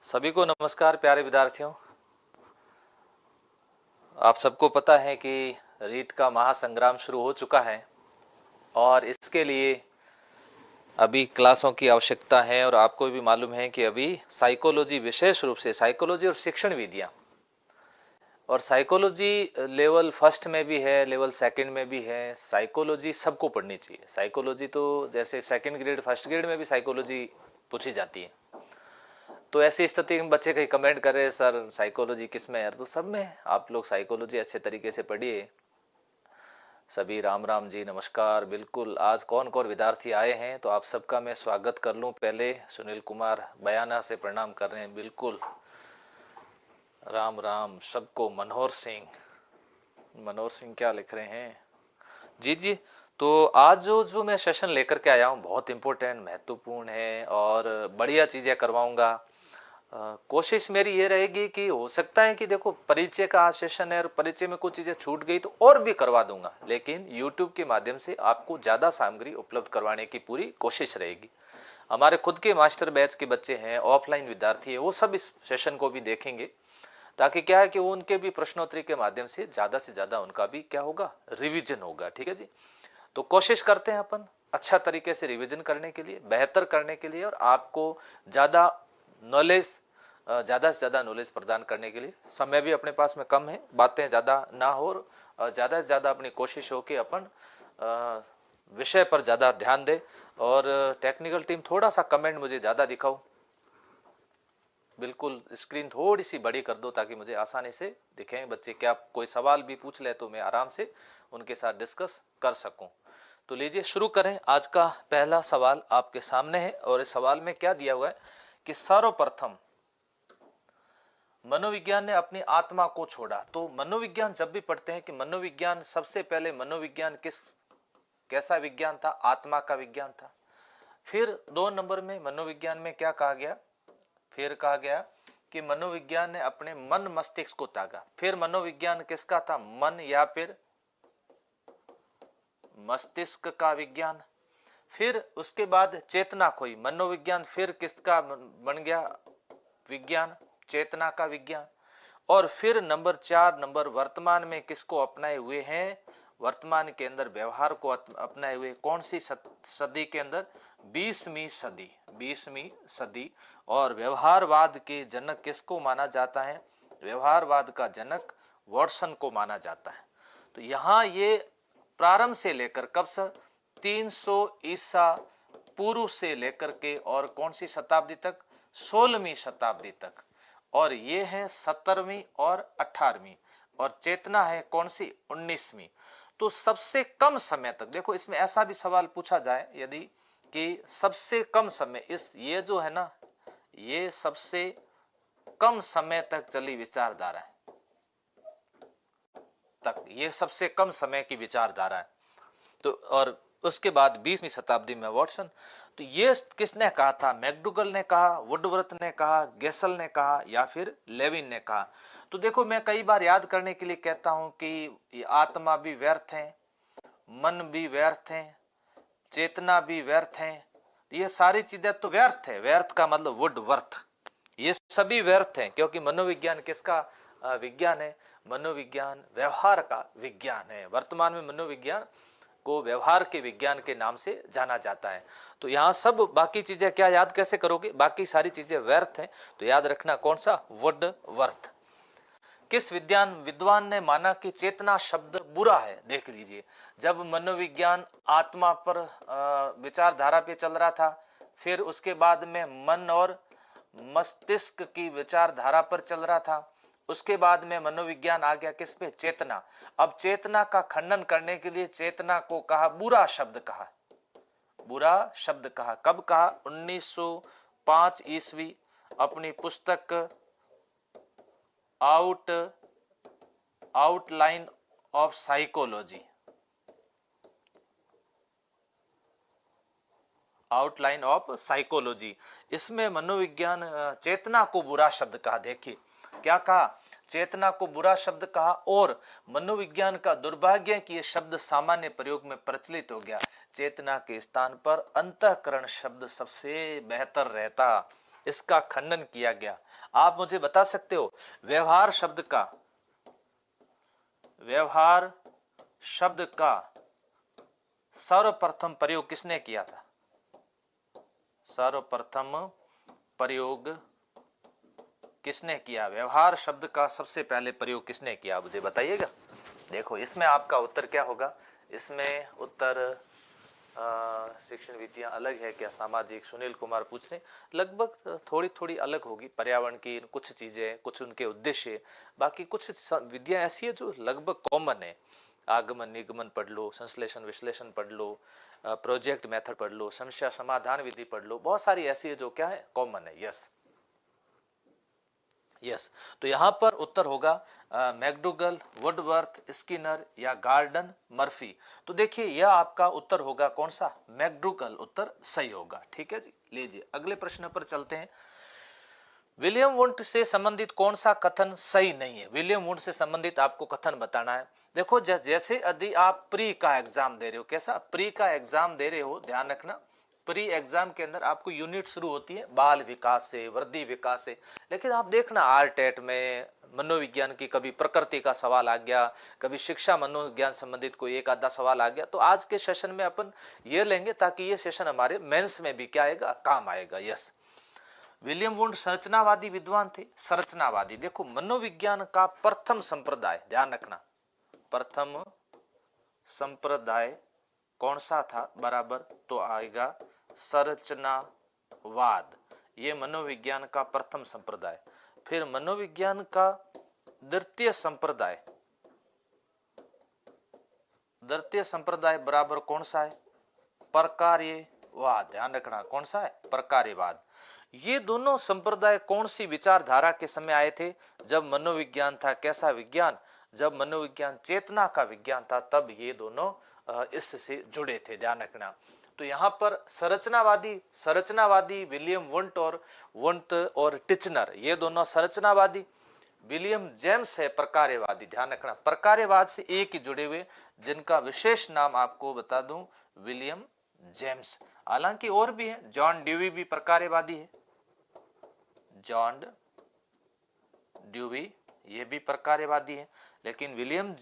सभी को नमस्कार प्यारे विद्यार्थियों। आप सबको पता है कि रीट का महासंग्राम शुरू हो चुका है और इसके लिए अभी क्लासों की आवश्यकता है। और आपको भी मालूम है कि अभी साइकोलॉजी, विशेष रूप से साइकोलॉजी और शिक्षण विधियाँ, और साइकोलॉजी लेवल फर्स्ट में भी है, लेवल सेकंड में भी है। साइकोलॉजी सबको पढ़नी चाहिए। साइकोलॉजी तो जैसे सेकंड ग्रेड फर्स्ट ग्रेड में भी साइकोलॉजी पूछी जाती है। तो ऐसी स्थिति में बच्चे कहीं कमेंट कर रहे हैं सर साइकोलॉजी किस में है, तो सब में है। आप लोग साइकोलॉजी अच्छे तरीके से पढ़िए। सभी राम राम जी, नमस्कार। बिल्कुल, आज कौन कौन विद्यार्थी आए हैं तो आप सबका मैं स्वागत कर लूं। पहले सुनील कुमार बयाना से प्रणाम कर रहे हैं। बिल्कुल, राम राम सबको। मनोहर सिंह क्या लिख रहे हैं? जी जी। तो आज जो मैं सेशन लेकर के आया हूँ बहुत इम्पोर्टेंट, महत्वपूर्ण है और बढ़िया चीज़ें करवाऊँगा। कोशिश मेरी ये रहेगी कि हो सकता है कि देखो परिचय का आज सेशन है और परिचय में कुछ चीज़ें छूट गई तो और भी करवा दूंगा, लेकिन YouTube के माध्यम से आपको ज़्यादा सामग्री उपलब्ध करवाने की पूरी कोशिश रहेगी। हमारे खुद के मास्टर बैच के बच्चे हैं, ऑफलाइन विद्यार्थी है, वो सब इस सेशन को भी देखेंगे, ताकि क्या है कि वो उनके भी प्रश्नोत्तरी के माध्यम से ज़्यादा उनका भी क्या होगा, रिविजन होगा। ठीक है जी। तो कोशिश करते हैं अपन अच्छा तरीके से रिवीजन करने के लिए, बेहतर करने के लिए, और आपको ज़्यादा नॉलेज, ज़्यादा से ज़्यादा नॉलेज प्रदान करने के लिए। समय भी अपने पास में कम है, बातें ज़्यादा ना हो, ज़्यादा से ज़्यादा अपनी कोशिश हो कि अपन विषय पर ज़्यादा ध्यान दें। और टेक्निकल टीम थोड़ा सा कमेंट मुझे ज़्यादा दिखाओ। बिल्कुल, स्क्रीन थोड़ी सी बड़ी कर दो ताकि मुझे आसानी से दिखें बच्चे। क्या कोई सवाल भी पूछ ले तो मैं आराम से उनके साथ डिस्कस कर सकूं। तो लीजिए शुरू करें। आज का पहला सवाल आपके सामने है और इस सवाल में क्या दिया हुआ है कि सर्वप्रथम मनोविज्ञान ने अपनी आत्मा को छोड़ा। तो मनोविज्ञान जब भी पढ़ते हैं कि मनोविज्ञान, सबसे पहले मनोविज्ञान कैसा विज्ञान था? आत्मा का विज्ञान था। फिर 2 नंबर में मनोविज्ञान में क्या कहा गया? फिर कहा गया कि मनोविज्ञान ने अपने मन मस्तिष्क को त्यागा। फिर मनोविज्ञान किसका था? मन या फिर मस्तिष्क का विज्ञान। फिर उसके बाद चेतना खोई, मनोविज्ञान फिर किसका बन गया विज्ञान? चेतना का विज्ञान। और फिर नंबर 4 नंबर वर्तमान में किसको अपनाए हुए हैं? वर्तमान के अंदर व्यवहार को अपनाए हुए। कौन सी सदी के अंदर? 20वीं सदी। और व्यवहारवाद के जनक किसको माना जाता है? व्यवहारवाद का जनक वॉटसन को माना जाता है। तो यहाँ ये प्रारंभ से लेकर कब से 300 ईसा पूर्व से लेकर के और कौन सी शताब्दी तक? 16वीं शताब्दी तक। और ये है 17वीं और 18वीं। और चेतना है कौन सी? 19वीं। तो सबसे कम समय तक देखो, इसमें ऐसा भी सवाल पूछा जाए यदि कि सबसे कम समय, इस ये जो है ना, ये सबसे कम समय तक चली विचारधारा है तक, ये सबसे कम समय की विचारधारा है। तो और उसके बाद 20वीं शताब्दी में वॉटसन। तो ये किसने कहा था? मैकडूगल ने कहा, वुडवर्थ ने कहा, गेसल ने कहा, या फिर लेविन ने कहा? तो देखो, मैं कई बार याद करने के लिए कहता हूं कि आत्मा भी व्यर्थ है, मन भी व्यर्थ है, चेतना भी व्यर्थ है। ये सारी चीजें तो व्यर्थ है। व्यर्थ का मतलब वुडवर्थ। ये सभी व्यर्थ हैं, क्योंकि मनोविज्ञान किसका विज्ञान है? मनोविज्ञान व्यवहार का विज्ञान है। वर्तमान में मनोविज्ञान को व्यवहार के विज्ञान के नाम से जाना जाता है। तो यहाँ सब बाकी चीजें क्या याद कैसे करोगे? बाकी सारी चीजें व्यर्थ हैं। तो याद रखना कौन सा? वुडवर्थ। किस विद्वान ने माना कि चेतना शब्द बुरा है? देख लीजिए, जब मनोविज्ञान आत्मा पर विचारधारा पे चल रहा था, फिर उसके बाद में मन और मस्तिष्क की विचारधारा पर चल रहा था, उसके बाद में मनोविज्ञान आ गया किस पे? चेतना। अब चेतना का खंडन करने के लिए चेतना को कहा बुरा शब्द कहा। बुरा शब्द कहा। कब कहा? 1905 ईस्वी, अपनी पुस्तक outline of psychology, outline of psychology, इसमें मनोविज्ञान चेतना को बुरा शब्द कहा। देखिए क्या कहा? चेतना को बुरा शब्द कहा। और मनोविज्ञान का दुर्भाग्य है कि यह शब्द सामान्य प्रयोग में प्रचलित हो गया। चेतना के स्थान पर अंतःकरण शब्द सबसे बेहतर रहता, इसका खंडन किया गया। आप मुझे बता सकते हो व्यवहार शब्द का सर्वप्रथम प्रयोग किसने किया था? सर्वप्रथम प्रयोग किसने किया? व्यवहार शब्द का सबसे पहले प्रयोग किसने किया, मुझे बताइएगा। देखो इसमें आपका उत्तर क्या होगा? इसमें उत्तर शिक्षण विधियां अलग है क्या, सामाजिक, सुनील कुमार पूछ रहे। लगभग थोड़ी थोड़ी अलग होगी, पर्यावरण की कुछ चीजें, कुछ उनके उद्देश्य, बाकी कुछ विधियां ऐसी है जो लगभग कॉमन है। आगमन निगमन पढ़ लो, संश्लेषण विश्लेषण पढ़ लो, प्रोजेक्ट मेथड पढ़ लो, समस्या समाधान विधि पढ़ लो, बहुत सारी ऐसी है जो क्या है, कॉमन है। यस यस तो यहां पर उत्तर होगा मैकडूगल, वुडवर्थ, स्किनर या गार्डन मर्फी। तो देखिए यह आपका उत्तर होगा कौन सा? मैकडूगल उत्तर सही होगा। ठीक है जी, लीजिए अगले प्रश्न पर चलते हैं। विलियम वुंट से संबंधित कौन सा कथन सही नहीं है? विलियम वुंट से संबंधित आपको कथन बताना है। देखो जैसे यदि आप प्री का एग्जाम दे रहे हो, कैसा प्री का एग्जाम दे रहे हो, ध्यान रखना प्री एग्जाम के अंदर आपको यूनिट शुरू होती है बाल विकास से, वृद्धि विकास से, लेकिन आप देखना आरटेट में मनोविज्ञान की कभी प्रकृति का सवाल आ गया, कभी शिक्षा मनोविज्ञान संबंधित कोई एक आधा सवाल आ गया। तो आज के सेशन में अपन ये लेंगे ताकि ये सेशन हमारे मेंस में भी क्या आएगा, काम आएगा। यस विलियम वुंट संरचनावादी विद्वान थे। संरचनावादी, देखो मनोविज्ञान का प्रथम संप्रदाय, ध्यान रखना प्रथम संप्रदाय कौन सा था? बराबर तो आएगा संरचनावाद, ये मनोविज्ञान का प्रथम संप्रदाय। फिर मनोविज्ञान का द्वितीय संप्रदाय बराबर कौन सा है? प्रकार्यवाद, ध्यान रखना कौन सा है? प्रकार्यवाद। ये दोनों संप्रदाय कौन सी विचारधारा के समय आए थे? जब मनोविज्ञान था कैसा विज्ञान? जब मनोविज्ञान चेतना का विज्ञान था, तब ये दोनों इससे जुड़े थे, ध्यान रखना। तो यहाँ पर संरचनावादी विलियम वुंट और टिचनर, ये दोनों संरचनावादी। विलियम जेम्स है प्रकार्यवादी, ध्यान रखना प्रकार्यवाद से एक ही जुड़े हुए, जिनका विशेष नाम आपको बता दूं विलियम जेम्स। हालांकि और भी है, जॉन ड्यूवी भी प्रकार्यवादी है, जॉन ड्यूवी ये भी प्रकार्यवादी है, लेकिन विलियम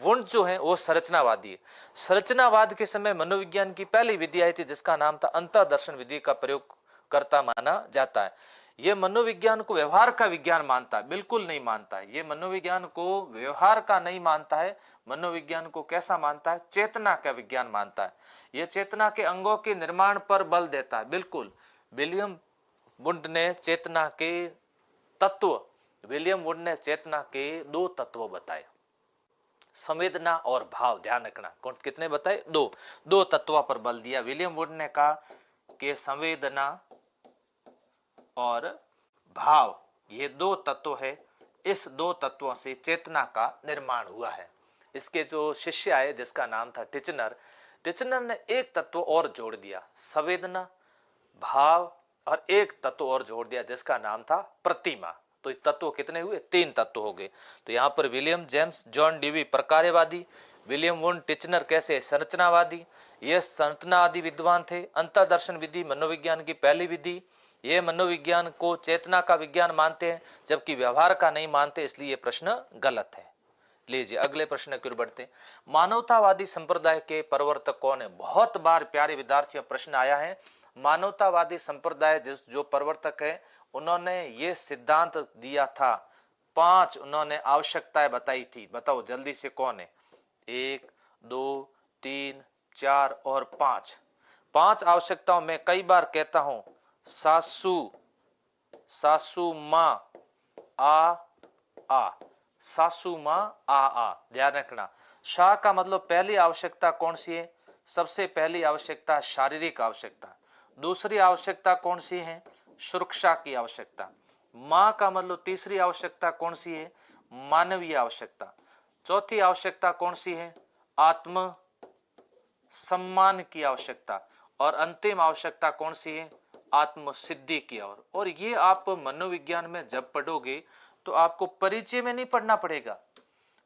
वुंट जो है वो संरचनावादी है। संरचनावाद के समय मनोविज्ञान की पहली विधि आई थी जिसका नाम था अंतर्दर्शन विधि का प्रयोग करता माना जाता है। ये मनोविज्ञान को व्यवहार का विज्ञान मानता है, बिल्कुल नहीं मानता है। ये मनोविज्ञान को व्यवहार का नहीं मानता है, मनोविज्ञान को कैसा मानता है? चेतना का विज्ञान मानता है। यह चेतना के अंगों के निर्माण पर बल देता है, बिल्कुल। विलियम वुंट ने चेतना के तत्व, विलियम वुंट ने चेतना के दो तत्व बताए, संवेदना और भाव, ध्यान रखना कौन कितने बताए? दो तत्वों पर बल दिया। विलियम वुंट ने कहा कि संवेदना और भाव ये दो तत्व है, इस दो तत्वों से चेतना का निर्माण हुआ है। इसके जो शिष्य आए जिसका नाम था टिचनर ने एक तत्व और जोड़ दिया, संवेदना, भाव और एक तत्व और जोड़ दिया जिसका नाम था प्रतिमा। तो तत्व कितने हुए? 3 तत्व हो गए। तो यहाँ पर विलियम जेम्स, जॉन ड्यूवी प्रकार्यवादी, विलियम वुंट टिचनर कैसे? संरचनावादी। ये संरचनावादी विद्वान थे। अंतर्दर्शन विधि मनोविज्ञान की पहली विधि। ये मनोविज्ञान को चेतना का विज्ञान मानते हैं जबकि व्यवहार का नहीं मानते, इसलिए प्रश्न गलत है। लीजिए अगले प्रश्न की ओर बढ़ते हैं। मानवतावादी संप्रदाय के प्रवर्तक कौन है? बहुत बार प्यारे विद्यार्थियों प्रश्न आया है। मानवतावादी संप्रदाय जो प्रवर्तक है, उन्होंने ये सिद्धांत दिया था, 5 उन्होंने आवश्यकताएं बताई थी। बताओ जल्दी से कौन है? 1, 2, 3, 4 और 5। 5 आवश्यकताओं में कई बार कहता हूं सासू माँ आ, सासू माँ आ, ध्यान रखना। शाह का मतलब पहली आवश्यकता कौन सी है? सबसे पहली आवश्यकता शारीरिक आवश्यकता। दूसरी आवश्यकता कौन सी है? सुरक्षा की आवश्यकता। माँ का मतलब तीसरी आवश्यकता कौन सी है? मानवीय आवश्यकता। चौथी आवश्यकता कौन सी है? आत्म सम्मान की आवश्यकता। और अंतिम आवश्यकता कौन सी है? आत्म सिद्धि की ओर। और ये आप मनोविज्ञान में जब पढ़ोगे तो आपको परिचय में नहीं पढ़ना पड़ेगा,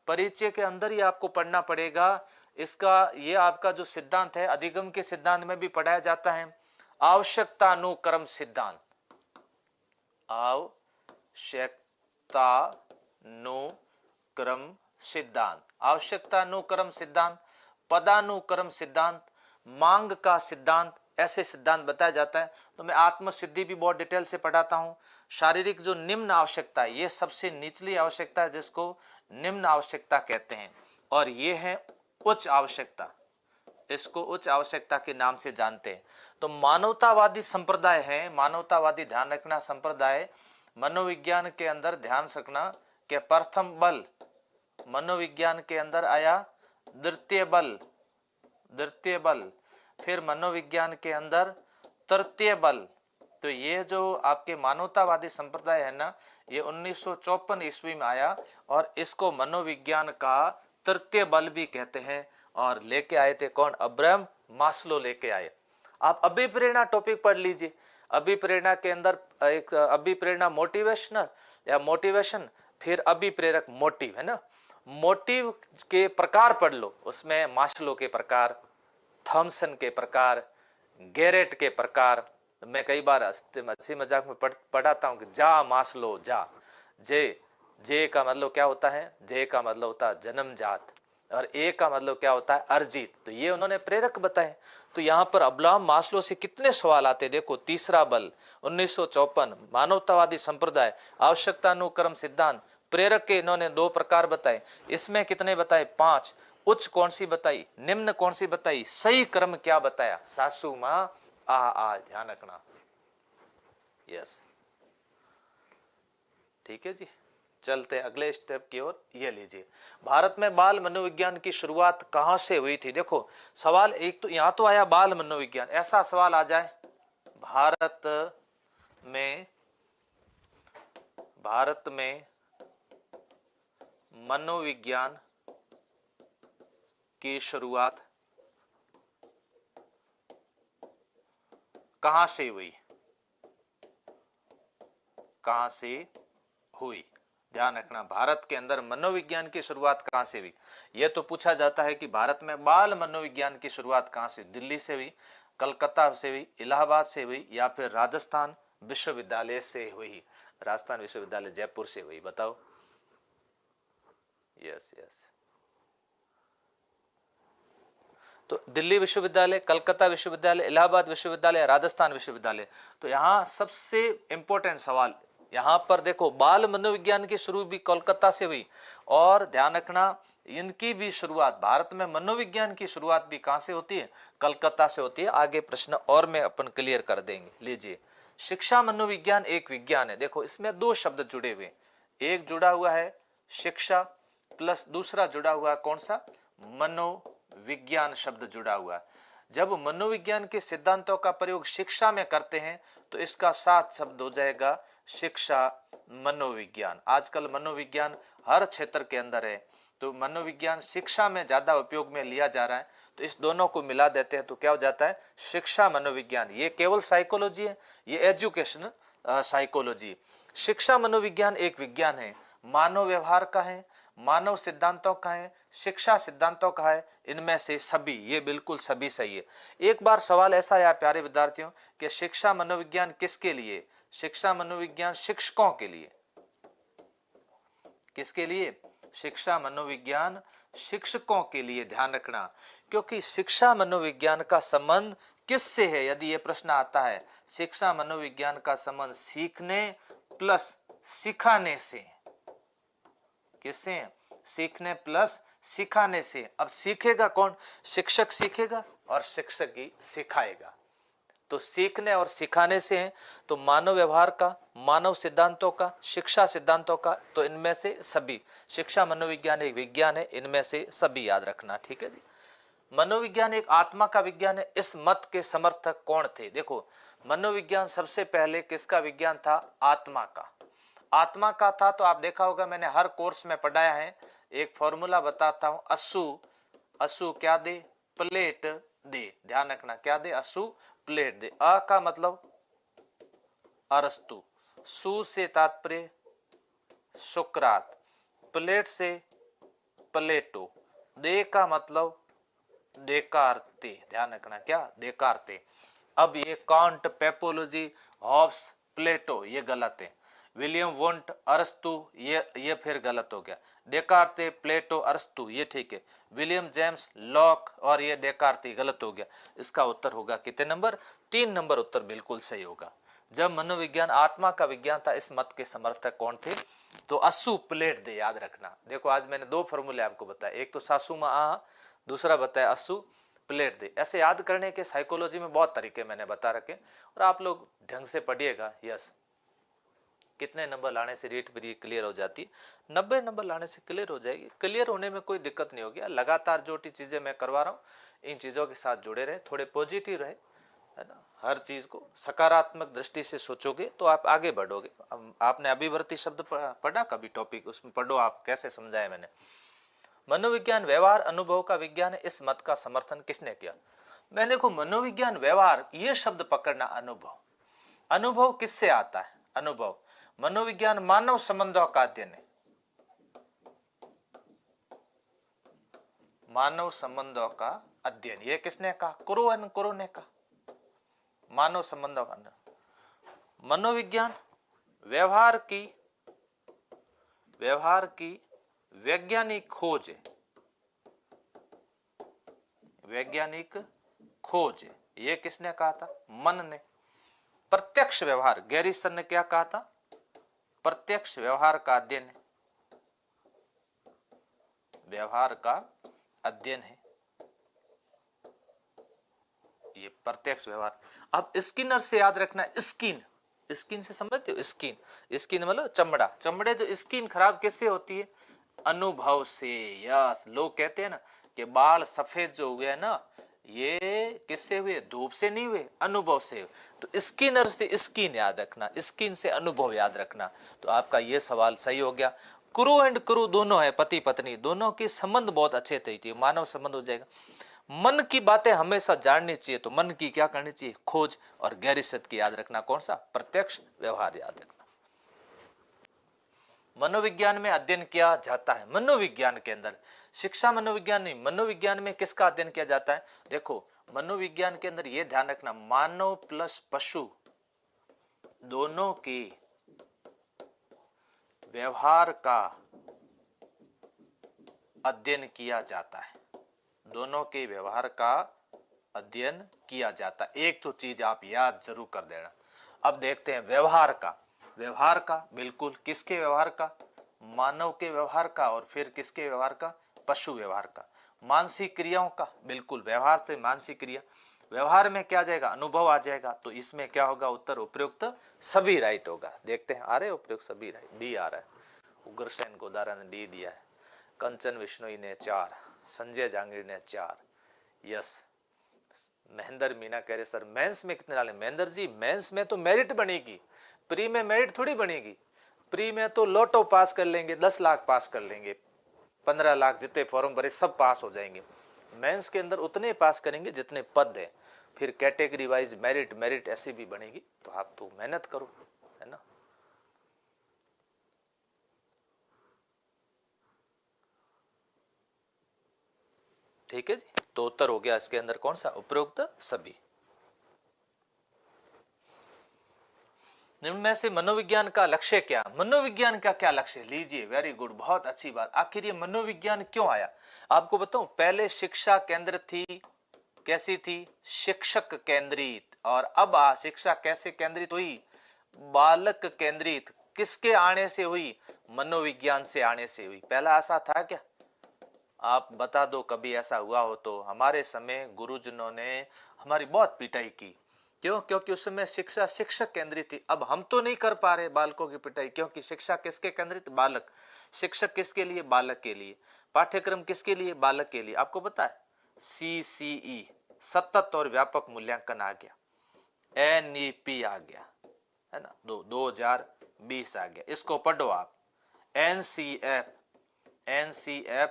परिचय के अंदर ही आपको पढ़ना पड़ेगा। इसका ये आपका जो सिद्धांत है अधिगम के सिद्धांत में भी पढ़ाया जाता है, आवश्यकता अनुक्रम सिद्धांत। आवश्यकतानुक्रम सिद्धांत, आवश्यकतानुक्रम सिद्धांत, पदानुक्रम सिद्धांत, मांग का सिद्धांत, ऐसे सिद्धांत बताया जाता है। तो मैं आत्मसिद्धि भी बहुत डिटेल से पढ़ाता हूँ। शारीरिक जो निम्न आवश्यकता है, ये सबसे निचली आवश्यकता है जिसको निम्न आवश्यकता कहते हैं, और ये है उच्च आवश्यकता, इसको उच्च आवश्यकता के नाम से जानते हैं। तो मानवतावादी संप्रदाय है, मानवतावादी ध्यान रखना संप्रदाय, मनोविज्ञान के अंदर ध्यान रखना कि प्रथम बल, मनोविज्ञान के अंदर आया द्वितीय बल, द्वितीय बल, फिर मनोविज्ञान के अंदर तृतीय बल। तो ये जो आपके मानवतावादी संप्रदाय है ना, ये 1954 ईस्वी में आया, और इसको मनोविज्ञान का तृतीय बल भी कहते हैं। और लेके आए थे कौन? अब्राहम मास्लो लेके आए। आप अभिप्रेरणा टॉपिक पढ़ लीजिए। अभिप्रेरणा के अंदर एक अभिप्रेरणा मोटिवेशनल या मोटिवेशन, फिर अभिप्रेरक मोटिव, है ना। मोटिव के प्रकार पढ़ लो, उसमें मास्लो के प्रकार, थॉमसन के प्रकार, गैरेट के प्रकार। मैं कई बार हंसी मजाक में पढ़ाता हूँ कि जा मास्लो जा। जे का मतलब क्या होता है? जे का मतलब होता है जन्मजात, और ए का मतलब क्या होता है? अर्जित। तो ये उन्होंने प्रेरक बताए। तो यहाँ पर अब्राहम मास्लो से कितने सवाल आते, देखो। तीसरा बल 1954, मानवतावादी संप्रदाय, आवश्यकतानुक्रम सिद्धांत, प्रेरक के इन्होंने 2 प्रकार बताए। इसमें कितने बताए? 5। उच्च कौन सी बताई, निम्न कौन सी बताई, सही क्रम क्या बताया? सासू मां आ, ध्यान रखना। यस, ठीक है जी। चलते अगले स्टेप की ओर। ये लीजिए, भारत में बाल मनोविज्ञान की शुरुआत कहां से हुई थी? देखो सवाल एक तो यहां तो आया बाल मनोविज्ञान, ऐसा सवाल आ जाए भारत में मनोविज्ञान की शुरुआत कहां से हुई? कहां से हुई? ध्यान रखना, भारत के अंदर मनोविज्ञान की शुरुआत कहां से हुई? यह तो पूछा जाता है कि भारत में बाल मनोविज्ञान की शुरुआत कहां से? दिल्ली से हुई, कलकत्ता से हुई, इलाहाबाद से हुई, या फिर राजस्थान विश्वविद्यालय से हुई? राजस्थान विश्वविद्यालय जयपुर से हुई, बताओ। यस यस, तो दिल्ली विश्वविद्यालय, कलकत्ता विश्वविद्यालय, इलाहाबाद विश्वविद्यालय, राजस्थान विश्वविद्यालय। तो यहाँ सबसे इंपॉर्टेंट सवाल यहाँ पर देखो, बाल मनोविज्ञान की शुरू भी कोलकाता से हुई, और ध्यान रखना इनकी भी शुरुआत, भारत में मनोविज्ञान की शुरुआत भी कहां से होती है? कलकत्ता से होती है। आगे प्रश्न और में अपन क्लियर कर देंगे। लीजिए, शिक्षा मनोविज्ञान एक विज्ञान है। देखो इसमें 2 शब्द जुड़े हुए, एक जुड़ा हुआ है शिक्षा प्लस दूसरा जुड़ा हुआ कौन सा? मनोविज्ञान शब्द जुड़ा हुआ। जब मनोविज्ञान के सिद्धांतों का प्रयोग शिक्षा में करते हैं तो इसका साथ शब्द हो जाएगा शिक्षा मनोविज्ञान। आजकल मनोविज्ञान हर क्षेत्र के अंदर है, तो मनोविज्ञान शिक्षा में ज्यादा उपयोग में लिया जा रहा है, तो इस दोनों को मिला देते हैं तो क्या हो जाता है? शिक्षा मनोविज्ञान। ये केवल साइकोलॉजी है, ये एजुकेशन साइकोलॉजी। शिक्षा मनोविज्ञान एक विज्ञान है, मानव व्यवहार का है, मानव सिद्धांतों का है, शिक्षा सिद्धांतों का है, इनमें से सभी, ये बिल्कुल सभी सही है। एक बार सवाल ऐसा आया प्यारे विद्यार्थियों कि शिक्षा मनोविज्ञान किसके लिए? शिक्षा मनोविज्ञान शिक्षकों के लिए। किसके लिए? शिक्षा मनोविज्ञान शिक्षकों के लिए। ध्यान रखना, क्योंकि शिक्षा मनोविज्ञान का संबंध किससे है? यदि यह प्रश्न आता है, शिक्षा मनोविज्ञान का संबंध सीखने प्लस सिखाने से। किससे? सीखने प्लस सिखाने से। अब सीखेगा कौन? शिक्षक सीखेगा और शिक्षक ही सिखाएगा। तो सीखने और सिखाने से है, तो मानव व्यवहार का, मानव सिद्धांतों का, शिक्षा सिद्धांतों का, तो इनमें से सभी। शिक्षा मनोविज्ञान एक विज्ञान है, इनमें से सभी याद रखना, ठीक है जी। मनोविज्ञान एक आत्मा का विज्ञान है, इस मत के समर्थक कौन थे? देखो, मनोविज्ञान सबसे पहले किसका विज्ञान था? आत्मा का। आत्मा का था, तो आप देखा होगा मैंने हर कोर्स में पढ़ाया है, एक फॉर्मूला बताता हूं, असु क्या दे? प्लेट दे। ध्यान रखना, क्या दे? असु प्लेट दे। अ का मतलब अरस्तु, सु से तात्पर्य सुकरात, प्लेट से प्लेटो, दे का मतलब देकार्ते। ध्यान रखना, क्या? देकार्ते। अब ये कांट, पेपोलॉजी, हॉब्स, प्लेटो, ये गलत है। विलियम वोंट, अरस्तु, ये फिर गलत हो गया। डेकार्ते, प्लेटो, अरस्तु ये ठीक है। विलियम जेम्स, लॉक और ये डेकार्ते गलत हो गया। इसका उत्तर होगा कितने नंबर? 3 नंबर उत्तर बिल्कुल सही होगा। जब मनोविज्ञान आत्मा का विज्ञान था, इस मत के समर्थक कौन थे? तो अस्सू प्लेट दे, याद रखना। देखो आज मैंने 2 फॉर्मूले आपको बताए, एक तो सासू मा आ, दूसरा बताया अस्सू प्लेट दे। ऐसे याद करने के साइकोलॉजी में बहुत तरीके मैंने बता रखे और आप लोग ढंग से पढ़िएगा। यस, कितने नंबर लाने से रीट भी क्लियर हो जाती है? 90 नंबर लाने से क्लियर हो जाएगी। क्लियर होने में कोई दिक्कत नहीं होगी। लगातार जो चीजें मैं करवा रहा हूँ, इन चीजों के साथ जुड़े रहे, थोड़े पॉजिटिव रहे, है ना। हर चीज को सकारात्मक दृष्टि से सोचोगे तो आप आगे बढ़ोगे। आपने अभिवृत्ति शब्द पढ़ा कभी टॉपिक? उसमें पढ़ो आप, कैसे समझाया मैंने। मनोविज्ञान व्यवहार अनुभव का विज्ञान है, इस मत का समर्थन किसने किया? मैं देखो, मनोविज्ञान व्यवहार ये शब्द पकड़ना। अनुभव, अनुभव किससे आता है? अनुभव। मनोविज्ञान मानव संबंधों का अध्ययन है, मानव संबंधों का अध्ययन। ये किसने कहा? कुरो ने कहा, मानव संबंधों का अध्ययन। मनोविज्ञान व्यवहार की वैज्ञानिक खोज है, वैज्ञानिक खोज है। ये किसने कहा था? मन ने। प्रत्यक्ष व्यवहार, गैरिसन ने क्या कहा था? प्रत्यक्ष व्यवहार का अध्ययन है, व्यवहार का अध्ययन है ये प्रत्यक्ष व्यवहार। अब स्किनर से याद रखना, स्किन, स्किन से समझते हो? स्किन, स्किन मतलब चमड़ा। चमड़े जो स्किन खराब कैसे होती है? अनुभव से। यस, लोग कहते हैं ना कि बाल सफेद जो हुए ना, ये किससे हुए? धूप से नहीं हुए, अनुभव से। तो स्किनर से स्किन याद रखना, स्किन से अनुभव याद रखना। तो आपका ये सवाल सही हो गया। क्रू एंड क्रू दोनों है, पति पत्नी, दोनों के संबंध बहुत अच्छे थे, मानव संबंध हो जाएगा। मन की बातें हमेशा जाननी चाहिए, तो मन की क्या करनी चाहिए? खोज। और गैरिसत की याद रखना, कौन सा? प्रत्यक्ष व्यवहार याद रखना। मनोविज्ञान में अध्ययन किया जाता है, मनोविज्ञान के अंदर, शिक्षा मनोविज्ञान नहीं, मनोविज्ञान में किसका अध्ययन किया जाता है? देखो, मनोविज्ञान के अंदर यह ध्यान रखना, मानव प्लस पशु दोनों की व्यवहार का अध्ययन किया जाता है, दोनों के व्यवहार का अध्ययन किया जाता है। एक तो चीज आप याद जरूर कर देना। अब देखते हैं व्यवहार का। व्यवहार का बिल्कुल किसके व्यवहार का? मानव के व्यवहार का, और फिर किसके व्यवहार का? पशु व्यवहार का। मानसिक क्रियाओं का, बिल्कुल व्यवहार से मानसिक क्रिया। व्यवहार में क्या जाएगा? अनुभव आ जाएगा। तो इसमें क्या होगा उत्तर? उपयुक्त सभी राइट होगा। देखते हैं, आ रहे उपयुक्त सभी राइट, डी आ रहा है। उग्रसेन गोदारा ने डी दिया है, कंचन विश्नोई ने 4, संजय जांगीर ने 4। यस, महेंद्र मीना कह रहे सर मेंस में कितने डाले? महेंद्र जी, मेंस में तो मेरिट बनेगी, प्री में मेरिट थोड़ी बनेगी। प्री में तो लोटो पास कर लेंगे, 10 लाख पास कर लेंगे, 15 लाख जितने फॉर्म भरे सब पास हो जाएंगे। मेंस के अंदर उतने पास करेंगे जितने पद है, फिर कैटेगरी वाइज मेरिट ऐसी भी बनेगी। तो आप तो मेहनत करो, है ना। ठीक है जी, तो उत्तर हो गया इसके अंदर कौन सा? उपरोक्त सभी। इनमें से मनोविज्ञान का लक्ष्य क्या? मनोविज्ञान का क्या लक्ष्य? लीजिए, वेरी गुड, बहुत अच्छी बात। आखिर ये मनोविज्ञान क्यों आया? आपको बताऊं, पहले शिक्षा केंद्र थी, कैसी थी? शिक्षक केंद्रित। और अब शिक्षा कैसे केंद्रित हुई? बालक केंद्रित। किसके आने से हुई? मनोविज्ञान से आने से हुई। पहला ऐसा था क्या? आप बता दो कभी ऐसा हुआ हो तो। हमारे समय गुरुजनों ने हमारी बहुत पिटाई की। क्यों? क्योंकि उस समय शिक्षा शिक्षक केंद्रित थी। अब हम तो नहीं कर पा रहे बालकों की पिटाई, क्योंकि शिक्षा किसके केंद्रित? बालक। शिक्षक किसके लिए? बालक के लिए। पाठ्यक्रम किसके लिए? बालक के लिए। आपको पता है CCE, सतत और व्यापक मूल्यांकन आ गया, NEP आ गया, है ना, 2020 आ गया। इसको पढ़ो आप। NCF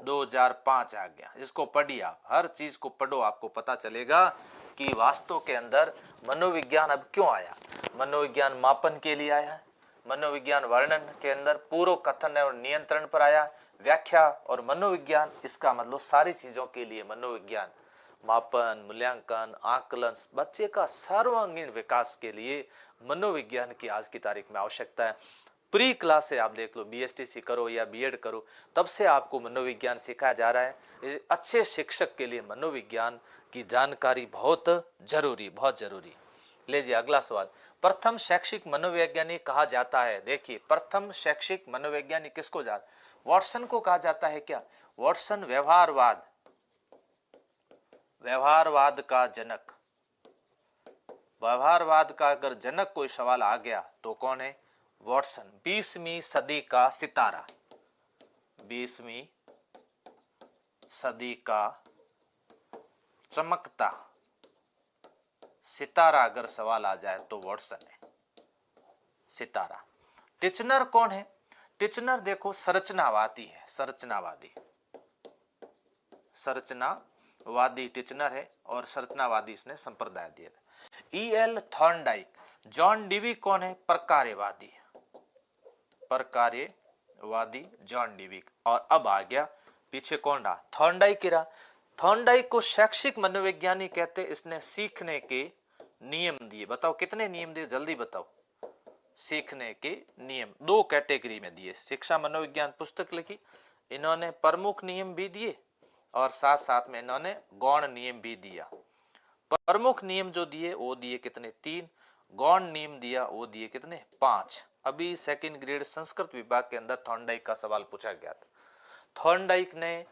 2005 आ गया, इसको पढ़िए आप। हर चीज को पढ़ो, आपको पता चलेगा कि वास्तव के अंदर मनोविज्ञान अब क्यों आया। मनोविज्ञान मापन के लिए आया, मनोविज्ञान वर्णन के अंदर पूर्व कथन और नियंत्रण पर आया, व्याख्या और मनोविज्ञान, इसका मतलब सारी चीजों के लिए मनोविज्ञान मापन, मूल्यांकन, आकलन, बच्चे का सर्वांगीण विकास के लिए मनोविज्ञान की आज की तारीख में आवश्यकता है। प्री क्लास से आप देख लो, बीएसटीसी करो या बीएड करो, तब से आपको मनोविज्ञान सिखाया जा रहा है। अच्छे शिक्षक के लिए मनोविज्ञान की जानकारी बहुत जरूरी, बहुत जरूरी। लीजिए अगला सवाल, प्रथम शैक्षिक मनोवैज्ञानिक कहा जाता है। देखिए प्रथम शैक्षिक मनोवैज्ञानिक किसको जाता, वॉटसन को कहा जाता है क्या? वॉटसन व्यवहारवाद, व्यवहारवाद का जनक। व्यवहारवाद का अगर जनक कोई सवाल आ गया तो कौन है? वॉटसन। 20वीं सदी का सितारा, 20वीं सदी का चमकता सितारा अगर सवाल आ जाए तो वॉटसन है, सितारा। टिचनर कौन है? टिचनर देखो संरचनावादी है, संरचनावादी, संरचनावादी टिचनर है और संरचनावादी इसने संप्रदाय दिया। E.L. थॉर्नडाइक। जॉन डीवी कौन है? प्रकार्यवादी, प्रकार्यवादी जॉन डीवी। और अब आ गया पीछे कौन रहा? थॉर्नडाइक ही रहा। थॉर्नडाइक को शैक्षिक मनोवैज्ञानिक कहते, इसने सीखने के नियम दिए। बताओ कितने नियम दिए, जल्दी बताओ। सीखने के नियम दो कैटेगरी में दिए। शिक्षा मनोविज्ञान पुस्तक लिखी, इन्होंने प्रमुख नियम भी दिए और साथ साथ में इन्होंने गौण नियम भी दिया। प्रमुख नियम जो दिए वो दिए कितने? 3। गौण नियम दिया वो दिए कितने? 5। अभी सेकंड ग्रेड संस्कृत विभाग के अंदर थॉर्नडाइक का सवाल पूछा गया था। थॉर्नडाइक ने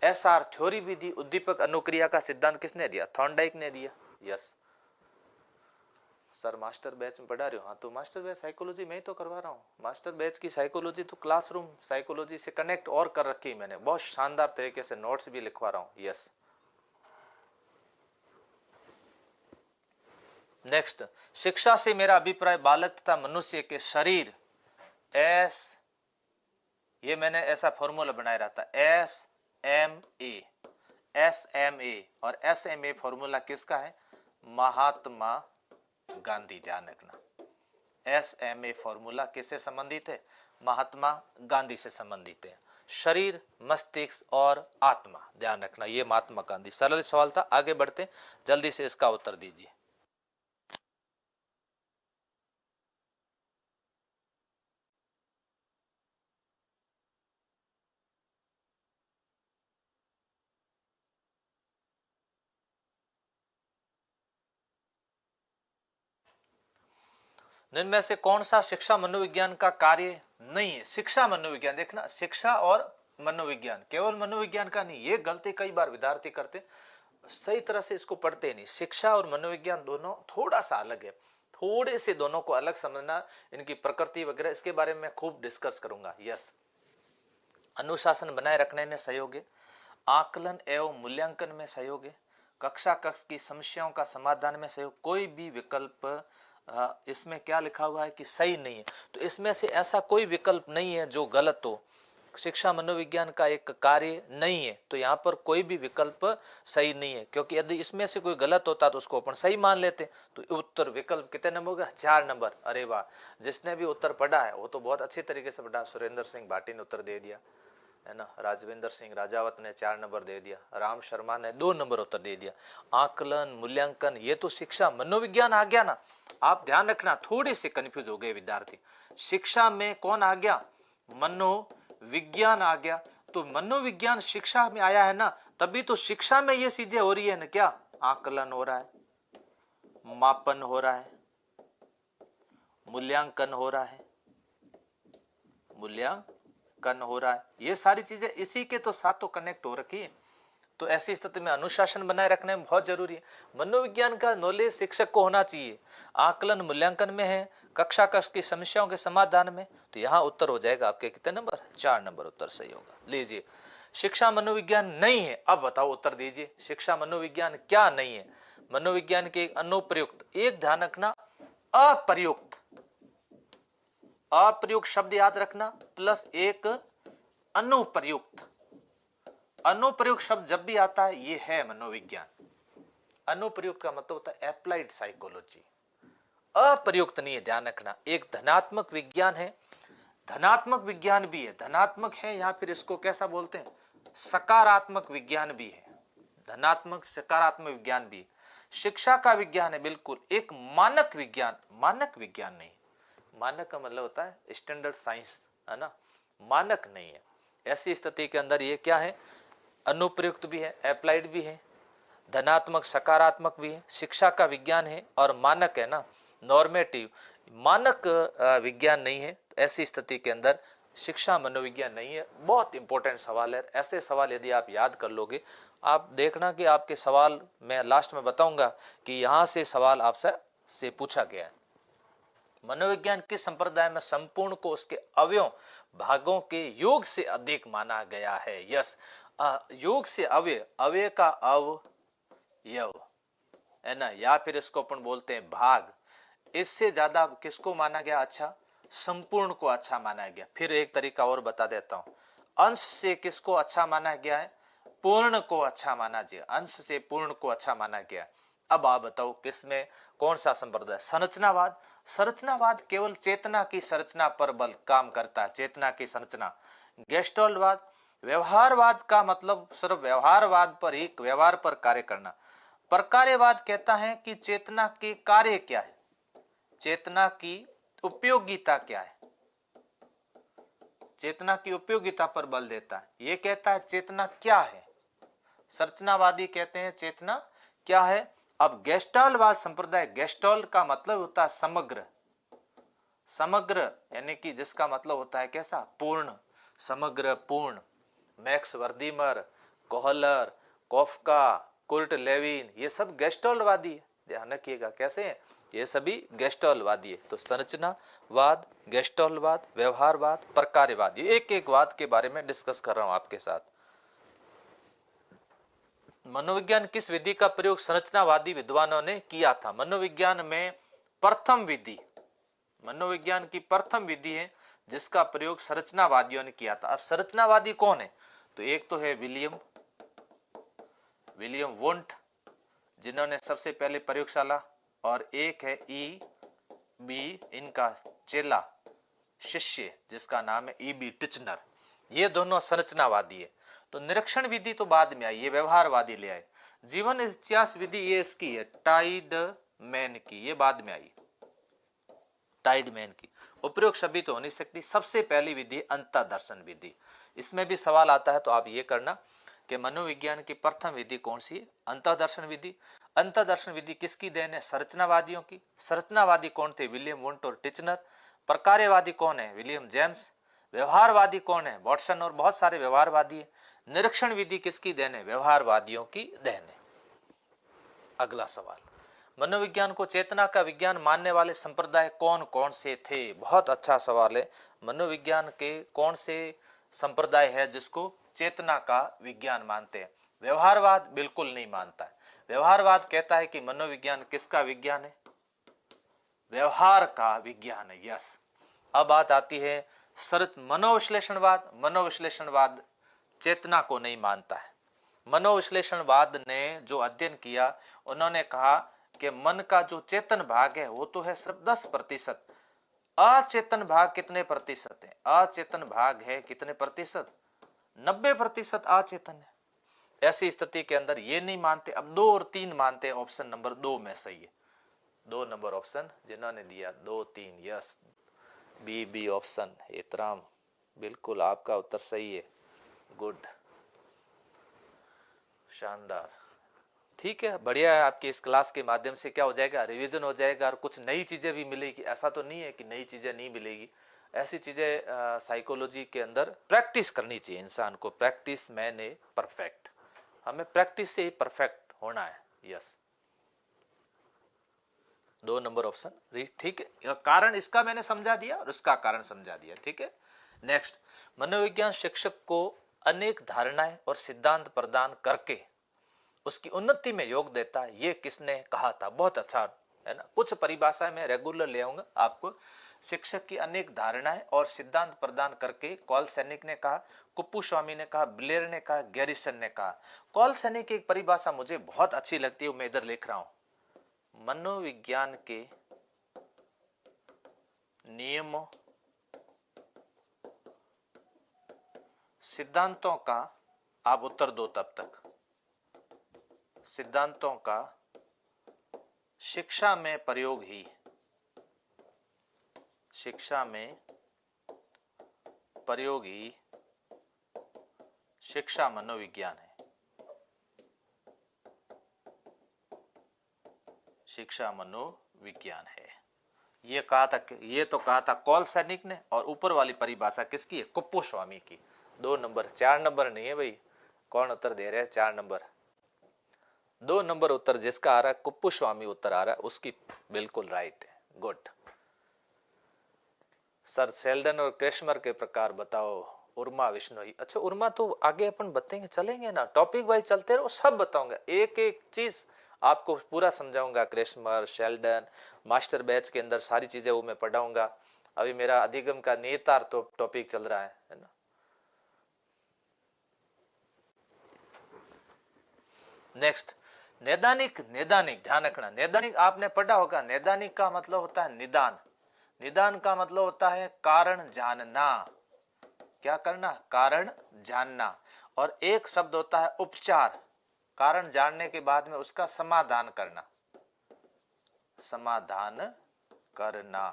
एसआर थ्योरी भी दी। उद्दीपक अनुक्रिया का सिद्धांत किसने दिया? थॉर्नडाइक ने दिया। यस सर, मास्टर बैच में पढ़ा रहे हो? हाँ, तो मास्टर बैच साइकोलॉजी मैं ही तो करवा रहा हूँ। मास्टर बैच की साइकोलॉजी तो क्लासरूम साइकोलॉजी से कनेक्ट और कर रखी है मैंने, बहुत शानदार तरीके से नोट्स भी लिखवा रहा हूँ। यस नेक्स्ट, शिक्षा से मेरा अभिप्राय बालक तथा मनुष्य के शरीर ये मैंने ऐसा फॉर्मूला बनाया रहता, SMA और SMA फॉर्मूला किसका है? महात्मा गांधी। ध्यान रखना, SMA फॉर्मूला किससे संबंधित है? महात्मा गांधी से संबंधित है। शरीर, मस्तिष्क और आत्मा, ध्यान रखना ये महात्मा गांधी। सरल सवाल था, आगे बढ़ते, जल्दी से इसका उत्तर दीजिए। इनमें से कौन सा शिक्षा मनोविज्ञान का कार्य नहीं है? शिक्षा मनोविज्ञान, देखना शिक्षा और मनोविज्ञान, केवल मनोविज्ञान का नहीं। ये गलती कई बार विद्यार्थी करते, सही तरह से इसको पढ़ते नहीं। शिक्षा और मनोविज्ञान दोनों थोड़ा सा अलग है, थोड़े से दोनों को अलग समझना, इनकी प्रकृति वगैरह इसके बारे में खूब डिस्कस करूंगा। यस, अनुशासन बनाए रखने में सहयोग है, आकलन एवं मूल्यांकन में सहयोग है, कक्षा कक्ष की समस्याओं का समाधान में सहयोग। कोई भी विकल्प इसमें क्या लिखा हुआ है कि सही नहीं है, तो इसमें से ऐसा कोई विकल्प नहीं है जो गलत हो। शिक्षा मनोविज्ञान का एक कार्य नहीं है, तो यहाँ पर कोई भी विकल्प सही नहीं है, क्योंकि यदि इसमें से कोई गलत होता तो उसको अपन सही मान लेते। तो उत्तर विकल्प कितने नंबर होगा? 4 नंबर। अरे वाह, जिसने भी उत्तर पढ़ा है वो तो बहुत अच्छी तरीके से पढ़ा। सुरेंद्र सिंह भाटी ने उत्तर दे दिया है ना, राजविंदर सिंह राजावत ने 4 नंबर दे दिया, राम शर्मा ने 2 नंबर उत्तर दे दिया। आकलन, मूल्यांकन, ये तो शिक्षा मनोविज्ञान आ गया ना। आप ध्यान रखना, थोड़े से कंफ्यूज हो गए विद्यार्थी। शिक्षा में कौन आ गया? मनोविज्ञान आ गया। तो मनोविज्ञान शिक्षा में आया है ना, तभी तो शिक्षा में ये चीजें हो रही है ना। क्या? आकलन हो रहा है, मापन हो रहा है, मूल्यांकन हो रहा है, मूल्यांकन हो रहा है, ये सारी चीजें इसी के तो साथ तो कनेक्ट हो रखी है। तो ऐसी स्थिति में अनुशासन बनाए रखने में बहुत जरूरी है। मनोविज्ञान का नॉलेज शिक्षक को होना चाहिए। आकलन मूल्यांकन में है, कक्षा कक्ष की समस्याओं के समाधान में। तो यहाँ उत्तर हो जाएगा आपके कितने नंबर? 4 नंबर उत्तर सही होगा। लीजिए, शिक्षा मनोविज्ञान नहीं है। अब बताओ, उत्तर दीजिए, शिक्षा मनोविज्ञान क्या नहीं है? मनोविज्ञान के एक अनुप्रयुक्त, एक ध्यान रखना, अप्रयुक्त, अप्रयुक्त शब्द याद रखना, प्लस एक अनुप्रयुक्त। अनुप्रयुक्त शब्द जब भी आता है ये है मनोविज्ञान। अनुप्रयुक्त का मतलब होता है एप्लाइड साइकोलॉजी, अप्रयुक्त नहीं है, ध्यान रखना। एक धनात्मक विज्ञान है, धनात्मक विज्ञान भी है, धनात्मक है या फिर इसको कैसा बोलते हैं? सकारात्मक विज्ञान भी है। धनात्मक सकारात्मक विज्ञान भी। शिक्षा का विज्ञान है बिल्कुल एक मानक विज्ञान, मानक विज्ञान नहीं, मानक का मतलब होता है स्टैंडर्ड साइंस, है ना, मानक नहीं है। ऐसी स्थिति के अंदर ये क्या है, अनुप्रयुक्त भी है, अप्लाइड भी है, धनात्मक सकारात्मक भी है, शिक्षा का विज्ञान है और मानक है ना, नॉर्मेटिव, मानक विज्ञान नहीं है। ऐसी स्थिति के अंदर शिक्षा मनोविज्ञान नहीं है। बहुत इंपॉर्टेंट सवाल है, ऐसे सवाल यदि आप याद कर लोगे, आप देखना कि आपके सवाल मैं लास्ट में बताऊंगा कि यहाँ से सवाल आपसे पूछा गया है। मनोविज्ञान किस संप्रदाय में संपूर्ण को उसके अवयव भागों के योग से अधिक माना गया है? यस, योग से अवयव, अवयव का अवयव है ना, या फिर इसको अपन बोलते हैं भाग, इससे ज्यादा किसको माना गया अच्छा? संपूर्ण को अच्छा माना गया। फिर एक तरीका और बता देता हूं, अंश से किसको अच्छा माना गया है? पूर्ण को अच्छा माना गया, अंश से पूर्ण को अच्छा माना गया। अब आप बताओ किसमें कौन सा संप्रदाय? संरचनावाद। संरचनावाद केवल चेतना की संरचना पर बल काम करता है, चेतना की संरचना। गेस्टल्टवाद, व्यवहारवाद का मतलब सिर्फ व्यवहारवाद पर ही, व्यवहार पर कार्य करना। प्रकार्यवाद कहता है कि चेतना के कार्य क्या है, चेतना की उपयोगिता क्या है, चेतना की उपयोगिता पर बल देता है। ये कहता है चेतना क्या है, संरचनावादी कहते हैं चेतना क्या है। अब गेस्टाल्टवाद संप्रदाय, गेस्टाल्ट का मतलब होता है समग्र, समग्र यानी कि जिसका मतलब होता है कैसा? पूर्ण, समग्र, पूर्ण। Max Wertheimer, Kohler, Koffka, Kurt Lewin, ये सब गेस्टाल्टवादी है, ध्यान रखिएगा कैसे हैं, ये सभी गेस्टाल्टवादी है। तो संरचनावाद, गेस्टाल्टवाद, व्यवहारवाद, प्रकार्यवाद, ये एक एक वाद के बारे में डिस्कस कर रहा हूं आपके साथ। मनोविज्ञान किस विधि का प्रयोग संरचनावादी विद्वानों ने किया था? मनोविज्ञान में प्रथम विधि, मनोविज्ञान की प्रथम विधि है जिसका प्रयोग संरचनावादियों ने किया था। अब संरचनावादी कौन है? तो एक तो है विलियम वुंट, जिन्होंने सबसे पहले प्रयोगशाला, और एक है बी इनका चेला शिष्य जिसका नाम है बी टिचनर। ये दोनों संरचनावादी है। तो निरीक्षण विधि तो बाद में आई, ये व्यवहारवादी ले आए। जीवन इतिहास विधि ये इसकी है टाइडमैन की, ये बाद में आई, टाइडमैन की। उपरोक्त सभी तो हो नहीं सकती। सबसे पहली विधि अंतःदर्शन विधि। इसमें भी सवाल आता है तो आप ये करना कि मनोविज्ञान की प्रथम विधि कौन सी है? अंतःदर्शन विधि। अंतःदर्शन विधि किसकी देन है? संरचनावादियों की। संरचनावादी कौन थे? विलियम वुंट और टिचनर। प्रकार्यवादी कौन है? William James. व्यवहारवादी कौन है? वॉटसन और बहुत सारे व्यवहारवादी है। निरीक्षण विधि किसकी देन है? व्यवहारवादियों की देन है। अगला सवाल, मनोविज्ञान को चेतना का विज्ञान मानने वाले संप्रदाय कौन कौन से थे? बहुत अच्छा सवाल है। मनोविज्ञान के कौन से संप्रदाय है जिसको चेतना का विज्ञान मानते हैं? व्यवहारवाद बिल्कुल नहीं मानता है। व्यवहारवाद कहता है कि मनोविज्ञान किसका विज्ञान है? व्यवहार का विज्ञान है। यस। अब बात आती है मनोविश्लेषणवाद। मनोविश्लेषणवाद चेतना को नहीं मानता है। मनोविश्लेषणवाद ने जो अध्ययन किया, उन्होंने कहा कि मन का जो चेतन भाग है वो तो है सिर्फ 10%, अचेतन भाग कितने प्रतिशत है? अचेतन भाग है कितने प्रतिशत? 90% अचेतन है। ऐसी स्थिति के अंदर ये नहीं मानते। अब 2 और 3 मानते हैं। ऑप्शन नंबर 2 में सही है। 2 नंबर ऑप्शन जिन्होंने दिया 2 3, यस, बी ऑप्शन। एतराम, बिल्कुल आपका उत्तर सही है। गुड, शानदार, ठीक है, बढ़िया है। आपकी इस क्लास के माध्यम से क्या हो जाएगा? रिवीजन हो जाएगा और कुछ नई चीजें भी मिलेगी। ऐसा तो नहीं है कि नई चीजें नहीं मिलेगी। ऐसी चीजें साइकोलॉजी के अंदर प्रैक्टिस करनी चाहिए इंसान को। प्रैक्टिस मैन ए परफेक्ट, हमें प्रैक्टिस से ही परफेक्ट होना है। यस, 2 नंबर ऑप्शन ठीक है। कारण इसका मैंने समझा दिया और उसका कारण समझा दिया। ठीक है, नेक्स्ट, मनोविज्ञान शिक्षक को अनेक धारणाएं और सिद्धांत प्रदान करके उसकी उन्नति में योग देता है, ये किसने कहा था? बहुत अच्छा है ना। कुछ परिभाषाएं मैं रेगुलर ले आऊंगा आपको। शिक्षक की अनेक धारणाएं और सिद्धांत प्रदान करके कॉल सैनिक ने कहा, कुप्पू स्वामी ने कहा, ब्लेयर ने कहा, गैरिसन ने कहा। कॉल सैनिक की एक परिभाषा मुझे बहुत अच्छी लगती है, मैं इधर लिख रहा हूं। मनोविज्ञान के नियमों सिद्धांतों का, आप उत्तर दो तब तक। सिद्धांतों का शिक्षा में प्रयोग ही शिक्षा मनोविज्ञान है। शिक्षा मनोविज्ञान है। ये कहा था, ये तो कहा था कॉल सैनिक ने, और ऊपर वाली परिभाषा किसकी है? कुप्पुस्वामी की। 2 नंबर, 4 नंबर नहीं है भाई। कौन उत्तर दे रहे हैं? 4 नंबर। 2 नंबर उत्तर जिसका आ रहा है, कुप्पुस्वामी उत्तर आ रहा है, उसकी बिल्कुल राइट है। गुड। सर शेल्डन और क्रेशमर के प्रकार बताओ। उर्मा विश्नोई। अच्छा, उर्मा तो आगे अपन बताएंगे, चलेंगे ना, टॉपिक वाइज चलते रहो, सब बताऊंगा, एक एक चीज आपको पूरा समझाऊंगा। क्रेशमर, शेल्डन, मास्टर बैच के अंदर सारी चीजें वो मैं पढ़ाऊंगा। अभी मेरा अधिगम का नियतार्थ तो टॉपिक चल रहा है ना। नेक्स्ट, नैदानिक। नैदानिक ध्यान रखना, नैदानिक आपने पढ़ा होगा। नैदानिक का मतलब होता है निदान। निदान का मतलब होता है कारण जानना। क्या करना? कारण जानना। और एक शब्द होता है उपचार। कारण जानने के बाद में उसका समाधान करना। समाधान करना,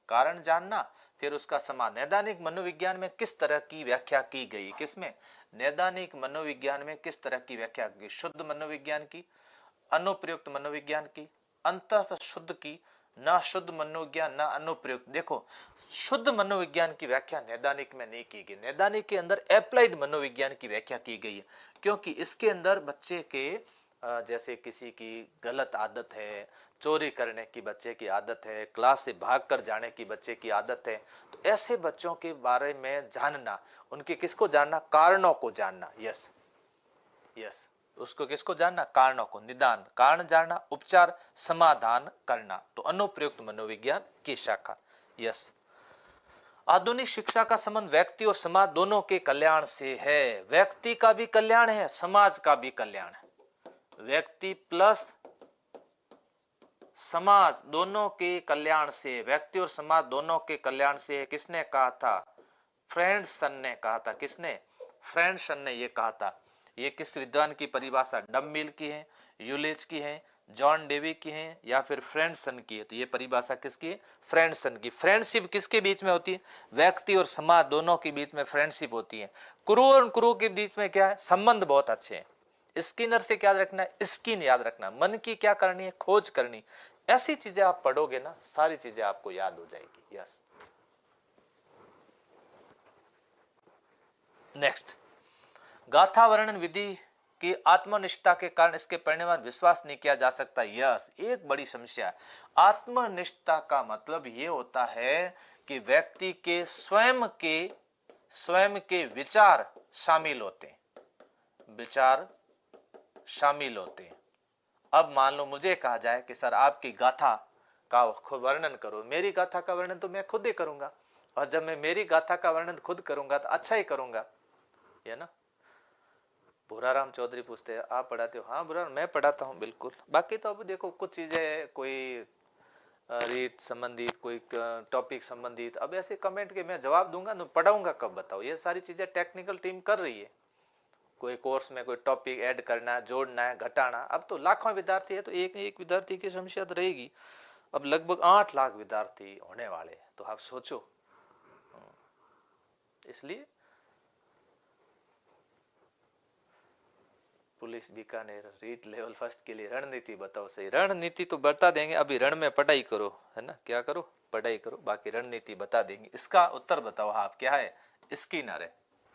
कारण जानना, फिर उसका समाधान। नैदानिक मनोविज्ञान में किस तरह की व्याख्या की गई? किसमें? नैदानिक मनोविज्ञान में किस तरह की व्याख्या की? शुद्ध मनोविज्ञान की, अनुप्रयुक्त मनोविज्ञान की, अंततः शुद्ध की, ना शुद्ध मनोविज्ञान ना अनुप्रयुक्त। देखो, शुद्ध मनोविज्ञान की व्याख्या नैदानिक में नहीं की गई। नैदानिक के अंदर एप्लाइड मनोविज्ञान की व्याख्या की गई है, क्योंकि इसके अंदर बच्चे के जैसे किसी की गलत आदत है, चोरी करने की बच्चे की आदत है, क्लास से भागकर जाने की बच्चे की आदत है, तो ऐसे बच्चों के बारे में जानना, उनके किसको जानना? कारणों को जानना। यस यस, उसको किसको जानना? कारणों को। निदान, कारण जानना, उपचार, समाधान करना, तो अनुप्रयुक्त मनोविज्ञान की शाखा। यस। आधुनिक शिक्षा का संबंध व्यक्ति और समाज दोनों के कल्याण से है। व्यक्ति का भी कल्याण है, समाज का भी कल्याण है। व्यक्ति प्लस समाज दोनों के कल्याण से, व्यक्ति और समाज दोनों के कल्याण से। किसने कहा था? फ्रेंडसन ने कहा था। किसने? फ्रेंडसन ने ये कहा था। ये किस विद्वान की परिभाषा? डबमिल की है, यूलेज की है, जॉन डेवी की है, या फिर फ्रेंडसन की है? तो ये परिभाषा किसकी है? फ्रेंडसन की। फ्रेंडशिप किसके बीच में होती है? व्यक्ति और समाज दोनों के बीच में फ्रेंडशिप होती है। कुरु और कुरु के बीच में क्या है? संबंध बहुत अच्छे हैं। स्किनर से क्या रखना है? स्किन याद रखना। मन की क्या करनी है? खोज करनी। ऐसी चीजें आप पढ़ोगे ना, सारी चीजें आपको याद हो जाएगी। यस। नेक्स्ट, गाथा वर्णन विधि की आत्मनिष्ठा के कारण इसके परिणाम विश्वास नहीं किया जा सकता। यस, एक बड़ी समस्या है। आत्मनिष्ठा का मतलब ये होता है कि व्यक्ति के स्वयं के विचार शामिल होते हैं, विचार शामिल होते हैं। अब मान लो मुझे कहा जाए कि सर आपकी गाथा का वर्णन करो, मेरी गाथा का वर्णन तो मैं खुद ही करूंगा, और जब मैं मेरी गाथा का वर्णन खुद करूंगा तो अच्छा ही करूंगा, ये ना। भूराराम चौधरी पूछते हैं आप पढ़ाते हो? हाँ भूरा, मैं पढ़ाता हूँ बिल्कुल। बाकी तो अब देखो कुछ चीजें, कोई रीत संबंधित, कोई टॉपिक संबंधित, अब ऐसे कमेंट के मैं जवाब दूंगा ना, पढ़ाऊंगा कब बताओ? ये सारी चीजें टेक्निकल टीम कर रही है। कोई कोर्स में कोई टॉपिक ऐड करना, जोड़ना है, घटाना। अब तो लाखों विद्यार्थी है तो एक एक विद्यार्थी की समस्या तो रहेगी। अब लगभग 8 लाख विद्यार्थी होने वाले, तो आप सोचो। इसलिए police Bikaner REET level first के लिए रणनीति बताओ। सही, रणनीति तो बता देंगे, अभी रण में पढ़ाई करो, है ना। क्या करो? पढ़ाई करो, बाकी रणनीति बता देंगे। इसका उत्तर बताओ आप, क्या है? स्किनर है।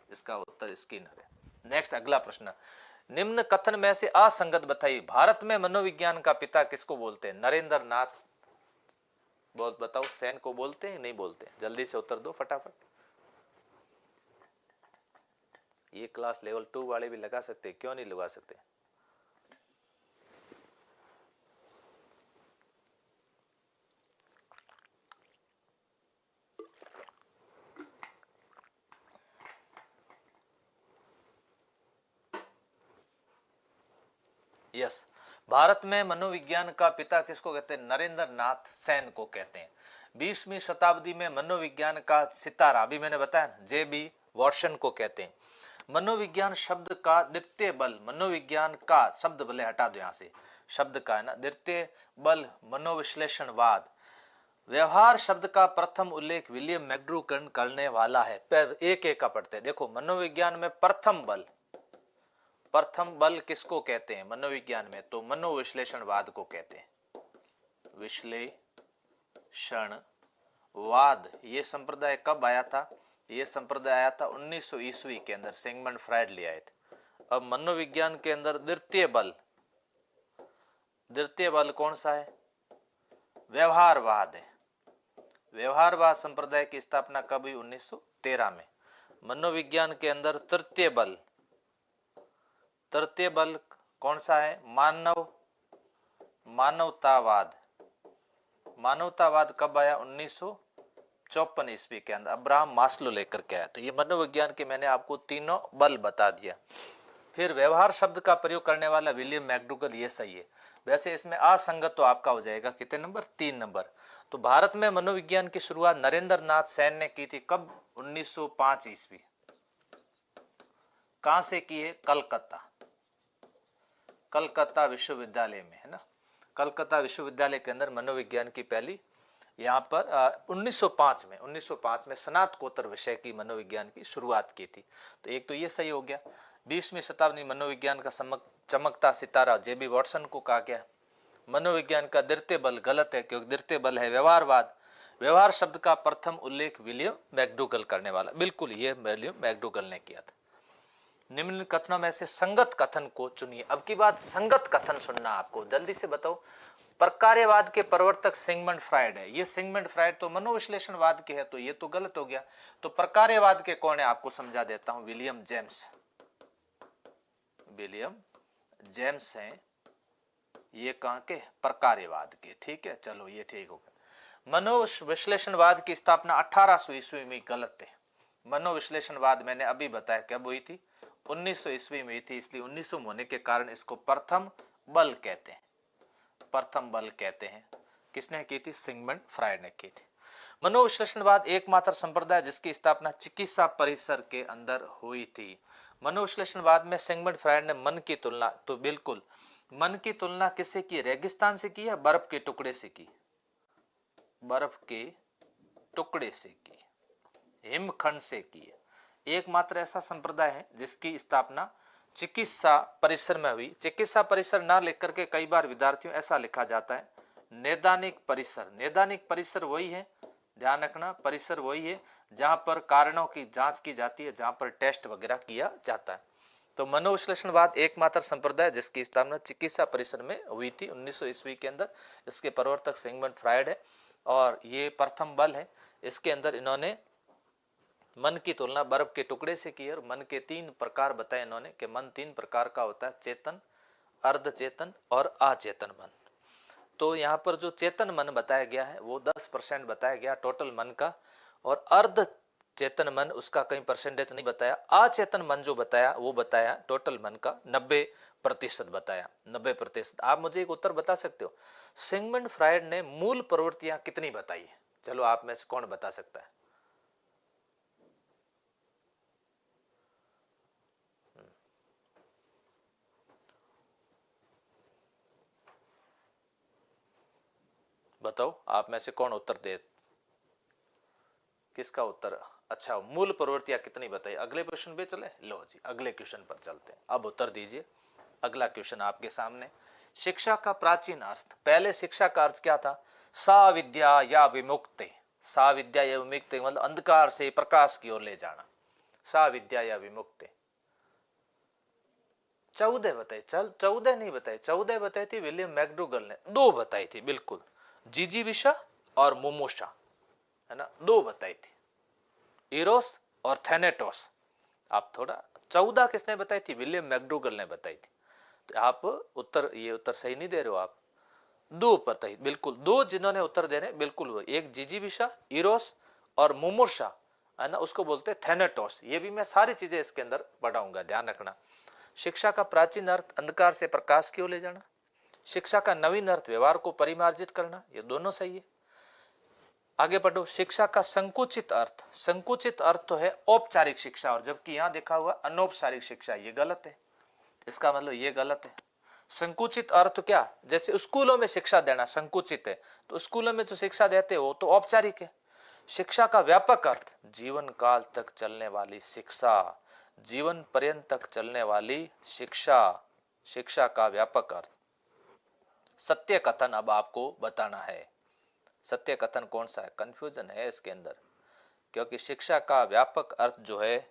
इसका उत्तर स्किनर है। नेक्स्ट, अगला प्रश्न, निम्न कथन में से असंगत बताइए। भारत में मनोविज्ञान का पिता किसको बोलते हैं? नरेंद्र नाथ। बताओ, सेन को बोलते हैं नहीं बोलते? जल्दी से उत्तर दो फटाफट। ये क्लास लेवल 2 वाले भी लगा सकते, क्यों नहीं लगा सकते? यस, भारत में मनोविज्ञान का पिता किसको कहते हैं? नरेंद्र नाथ सेन को कहते हैं। 20वीं शताब्दी में मनोविज्ञान का सितारा, अभी मैंने बताया, जे बी वॉटसन को कहते हैं। मनोविज्ञान शब्द का द्वितीय बल, मनोविज्ञान का शब्द भले हटा दो यहां से, शब्द का है ना, द्वितीय बल मनोविश्लेषणवाद। व्यवहार शब्द का प्रथम उल्लेख विलियम मैकडूगल करने वाला है। एक एक का पढ़ते हैं। देखो मनोविज्ञान में प्रथम बल, प्रथम बल किसको कहते हैं मनोविज्ञान में? तो मनोविश्लेषणवाद को कहते हैं। विश्लेषणवाद ये संप्रदाय कब आया था? ये संप्रदाय आया था 1900 ईस्वी के अंदर, सिगमंड फ्रायड ले आए थे। अब मनोविज्ञान के अंदर द्वितीय बल कौन सा है? व्यवहारवाद है। व्यवहारवाद संप्रदाय की स्थापना कब हुई? 1913 में। मनोविज्ञान के अंदर तृतीय बल कौन सा है? मानवतावाद कब आया? 1954 ईस्वी के अंदर अब्राहम मास्लो लेकर के आया। तो ये मनोविज्ञान के मैंने आपको तीनों बल बता दिया। फिर व्यवहार शब्द का प्रयोग करने वाला विलियम मैकडूगल, ये सही है। वैसे इसमें असंगत तो आपका हो जाएगा कितने नंबर? 3 नंबर। तो भारत में मनोविज्ञान की शुरुआत नरेंद्र नाथ सेन ने की थी कब? 1905 ईस्वी। कहां से की है? कलकत्ता विश्वविद्यालय में, है ना। कलकत्ता विश्वविद्यालय के अंदर मनोविज्ञान की पहली यहाँ पर 1905 में स्नातकोत्तर विषय की मनोविज्ञान की शुरुआत की थी। तो एक तो ये सही हो गया। 20वीं शताब्दी मनोविज्ञान का चमकता सितारा जेबी वॉटसन को कहा गया। मनोविज्ञान का द्वितीय बल गलत है, क्योंकि द्वितीय बल है व्यवहारवाद। व्यवहार शब्द का प्रथम उल्लेख विलियम मैकडूगल करने वाला, बिल्कुल ये विलियम मैकडूगल ने किया था। निम्न कथनों में से संगत कथन को चुनिए। अब की बात संगत कथन सुनना आपको, जल्दी से बताओ। प्रकार्यवाद के प्रवर्तक सिगमंड फ्रायड है। ये सिगमंड फ्रायड तो मनोविश्लेषणवाद के है, तो ये तो गलत हो गया। तो प्रकार्यवाद के कौन है आपको समझा देता हूं। विलियम जेम्स हैं। ये कहां के? प्रकार्यवाद के। ठीक है, चलो ये ठीक हो गया। मनोविश्लेषणवाद की स्थापना 1800 ईस्वी में गलत है। मनोविश्लेषणवाद मैंने अभी बताया कब हुई थी? 1900 ईस्वी में थी, इसलिए 1900 होने के कारण इसको प्रथम बल कहते हैं। प्रथम बल कहते हैं। किसने की थी? सिगमंड फ्रायड ने की थी। मनोविश्लेषणवाद एकमात्र संप्रदाय जिसकी स्थापना चिकित्सा परिसर के अंदर हुई थी। मनोविश्लेषणवाद में सिगमंड फ्रायड ने मन की तुलना, तो बिल्कुल मन की तुलना किससे की? रेगिस्तान से की या बर्फ के टुकड़े से की? बर्फ के टुकड़े से की, हिमखंड से की है। एकमात्र ऐसा संप्रदाय है जिसकी स्थापना चिकित्सा परिसर में हुई। चिकित्सा परिसर ना लिख करके कई बार विद्यार्थियों ऐसा लिखा जाता है नैदानिक परिसर। नैदानिक परिसर वही है, ध्यान रखना, परिसर वही है जहां पर कारणों की जांच की जाती है, जहां पर टेस्ट वगैरह किया जाता है। तो मनोविश्लेषणवाद एकमात्र संप्रदाय जिसकी स्थापना चिकित्सा परिसर में हुई थी 1900 ईस्वी के अंदर। इसके प्रवर्तक सिगमंड फ्रायड है और ये प्रथम बल है। इसके अंदर इन्होंने मन की तुलना बर्फ के टुकड़े से की और मन के 3 प्रकार बताए इन्होंने कि मन 3 प्रकार का होता है, चेतन, अर्धचेतन और अचेतन मन। तो यहाँ पर जो चेतन मन बताया गया है वो 10% बताया गया टोटल मन का, और अर्ध चेतन मन उसका कहीं परसेंटेज नहीं बताया। अचेतन मन जो बताया वो बताया टोटल मन का 90% बताया, 90%। आप मुझे एक उत्तर बता सकते हो, सिगमंड फ्रायड ने मूल प्रवृत्तियां कितनी बताई है? चलो आप में से कौन बता सकता है? बताओ आप में से कौन उत्तर दे? किसका उत्तर अच्छा? मूल प्रवृत्तियां कितनी बताई? अगले क्वेश्चन पे चले। लो जी अगले क्वेश्चन पर चलते हैं। अब उत्तर दीजिए। अगला क्वेश्चन आपके सामने, शिक्षा का प्राचीन अर्थ। पहले शिक्षा का अर्थ क्या था? सा विद्या या विमुक्ति। सा विद्या या विमुक्ति मतलब अंधकार से प्रकाश की ओर ले जाना। सा विद्या या विमुक्ति। 14 बताई, चल 14 नहीं बताई, 14 बताई थी विलियम मैकडूगल ने। 2 बताई थी, बिल्कुल, जिजीविषा और मुमुषा, है ना, 2 बताई थी, इरोस और थैनेटोस। आप थोड़ा 14 किसने बताई थी? विलियम मैकडूगल ने बताई थी। तो आप उत्तर, ये उत्तर सही नहीं दे रहे हो आप। 2 बताई, बिल्कुल 2 जिन्होंने उत्तर दे रहे बिल्कुल वो, एक जिजीविषा, इरोस और मुमुर्षा, है ना, उसको बोलते हैं थैनेटोस। ये भी मैं सारी चीजें इसके अंदर पढ़ाऊंगा, ध्यान रखना। शिक्षा का प्राचीन अर्थ अंधकार से प्रकाश की ओर ले जाना। शिक्षा का नवीन अर्थ व्यवहार को परिमार्जित करना। ये दोनों सही है। आगे बढ़ो। शिक्षा का संकुचित अर्थ, संकुचित अर्थ तो है औपचारिक शिक्षा, और जबकि यहां देखा हुआ अनौपचारिक शिक्षा, ये गलत है। इसका मतलब ये गलत है। संकुचित अर्थ क्या, जैसे स्कूलों में शिक्षा देना संकुचित है, तो स्कूलों में जो शिक्षा देते हो तो औपचारिक है। शिक्षा का व्यापक अर्थ जीवन काल तक चलने वाली शिक्षा, जीवन पर्यंत तक चलने वाली शिक्षा, शिक्षा का व्यापक अर्थ। सत्य कथन अब आपको बताना है। सत्य कथन कौन सा है, कंफ्यूजन है इसके अंदर, क्योंकि शिक्षा का व्यापक अर्थ जो है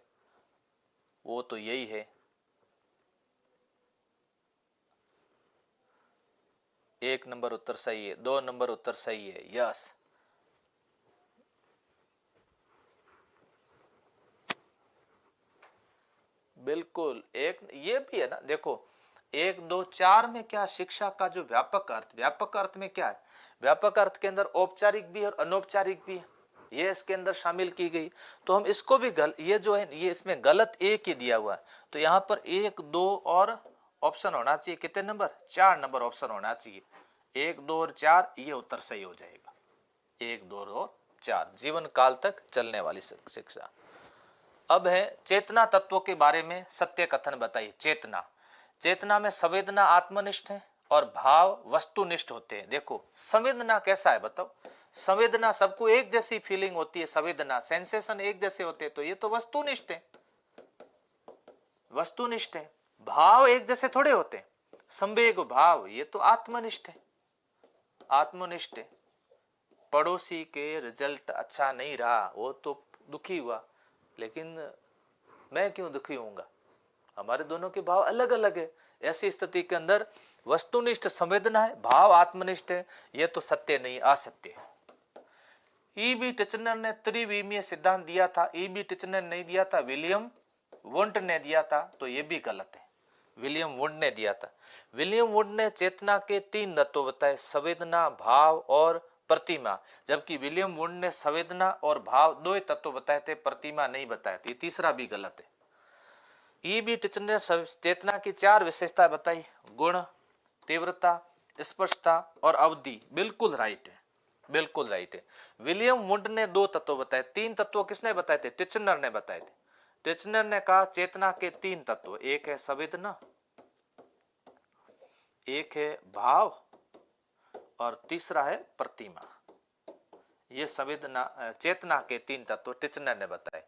वो तो यही है। एक नंबर उत्तर सही है, 2 नंबर उत्तर सही है, यस। बिल्कुल, एक ये भी है ना, देखो 1 2 4 में क्या, शिक्षा का जो व्यापक अर्थ, व्यापक अर्थ में क्या है, व्यापक अर्थ के अंदर औपचारिक भी और अनौपचारिक भी है, ये इसके अंदर शामिल की गई। तो हम इसको भी ये जो है ये इसमें गलत एक ही दिया हुआ है, तो यहाँ पर 1 2 और ऑप्शन होना चाहिए, कितने नंबर, 4 नंबर ऑप्शन होना चाहिए। 1 2 और 4 ये उत्तर सही हो जाएगा। 1 2 और 4 जीवन काल तक चलने वाली शिक्षा। अब है चेतना तत्वों के बारे में सत्य कथन बताइए। चेतना, चेतना में संवेदना आत्मनिष्ठ है और भाव वस्तुनिष्ठ होते हैं। देखो संवेदना कैसा है बताओ, संवेदना सबको एक जैसी फीलिंग होती है, संवेदना सेंसेशन एक जैसे होते हैं, तो ये तो वस्तुनिष्ठ है, वस्तुनिष्ठ है। भाव एक जैसे थोड़े होते हैं, संवेग भाव, ये तो आत्मनिष्ठ है, आत्मनिष्ठ है। पड़ोसी के रिजल्ट अच्छा नहीं रहा, वो तो दुखी हुआ, लेकिन मैं क्यों दुखी होऊंगा, हमारे दोनों के भाव अलग अलग है। ऐसी स्थिति के अंदर वस्तुनिष्ठ संवेदना है, भाव आत्मनिष्ठ है, यह तो सत्य नहीं, असत्य है। ईबी टिचनर ने त्रिविमीय सिद्धांत दिया था, ईबी टिचनर ने नहीं दिया था, विलियम वुंट ने दिया था, तो यह भी गलत है। विलियम वुंट ने दिया था। विलियम वुंट ने चेतना के 3 तत्व बताए, संवेदना, भाव और प्रतिमा, जबकि विलियम वुंट ने संवेदना और भाव 2 तत्व बताए थे, प्रतिमा नहीं बताए थे, तीसरा भी गलत है। ईबी टिचनर ने चेतना की 4 विशेषताएं बताई, गुण, तीव्रता, स्पष्टता और अवधि, बिल्कुल राइट है, बिल्कुल राइट है। विलियम वुंट ने 2 तत्व बताए, 3 तत्व किसने बताए थे, टिचनर ने बताए थे। टिचनर ने कहा चेतना के 3 तत्व, एक है संवेदना, एक है भाव और तीसरा है प्रतिमा। ये संवेदना चेतना के 3 तत्व टिचनर ने बताए।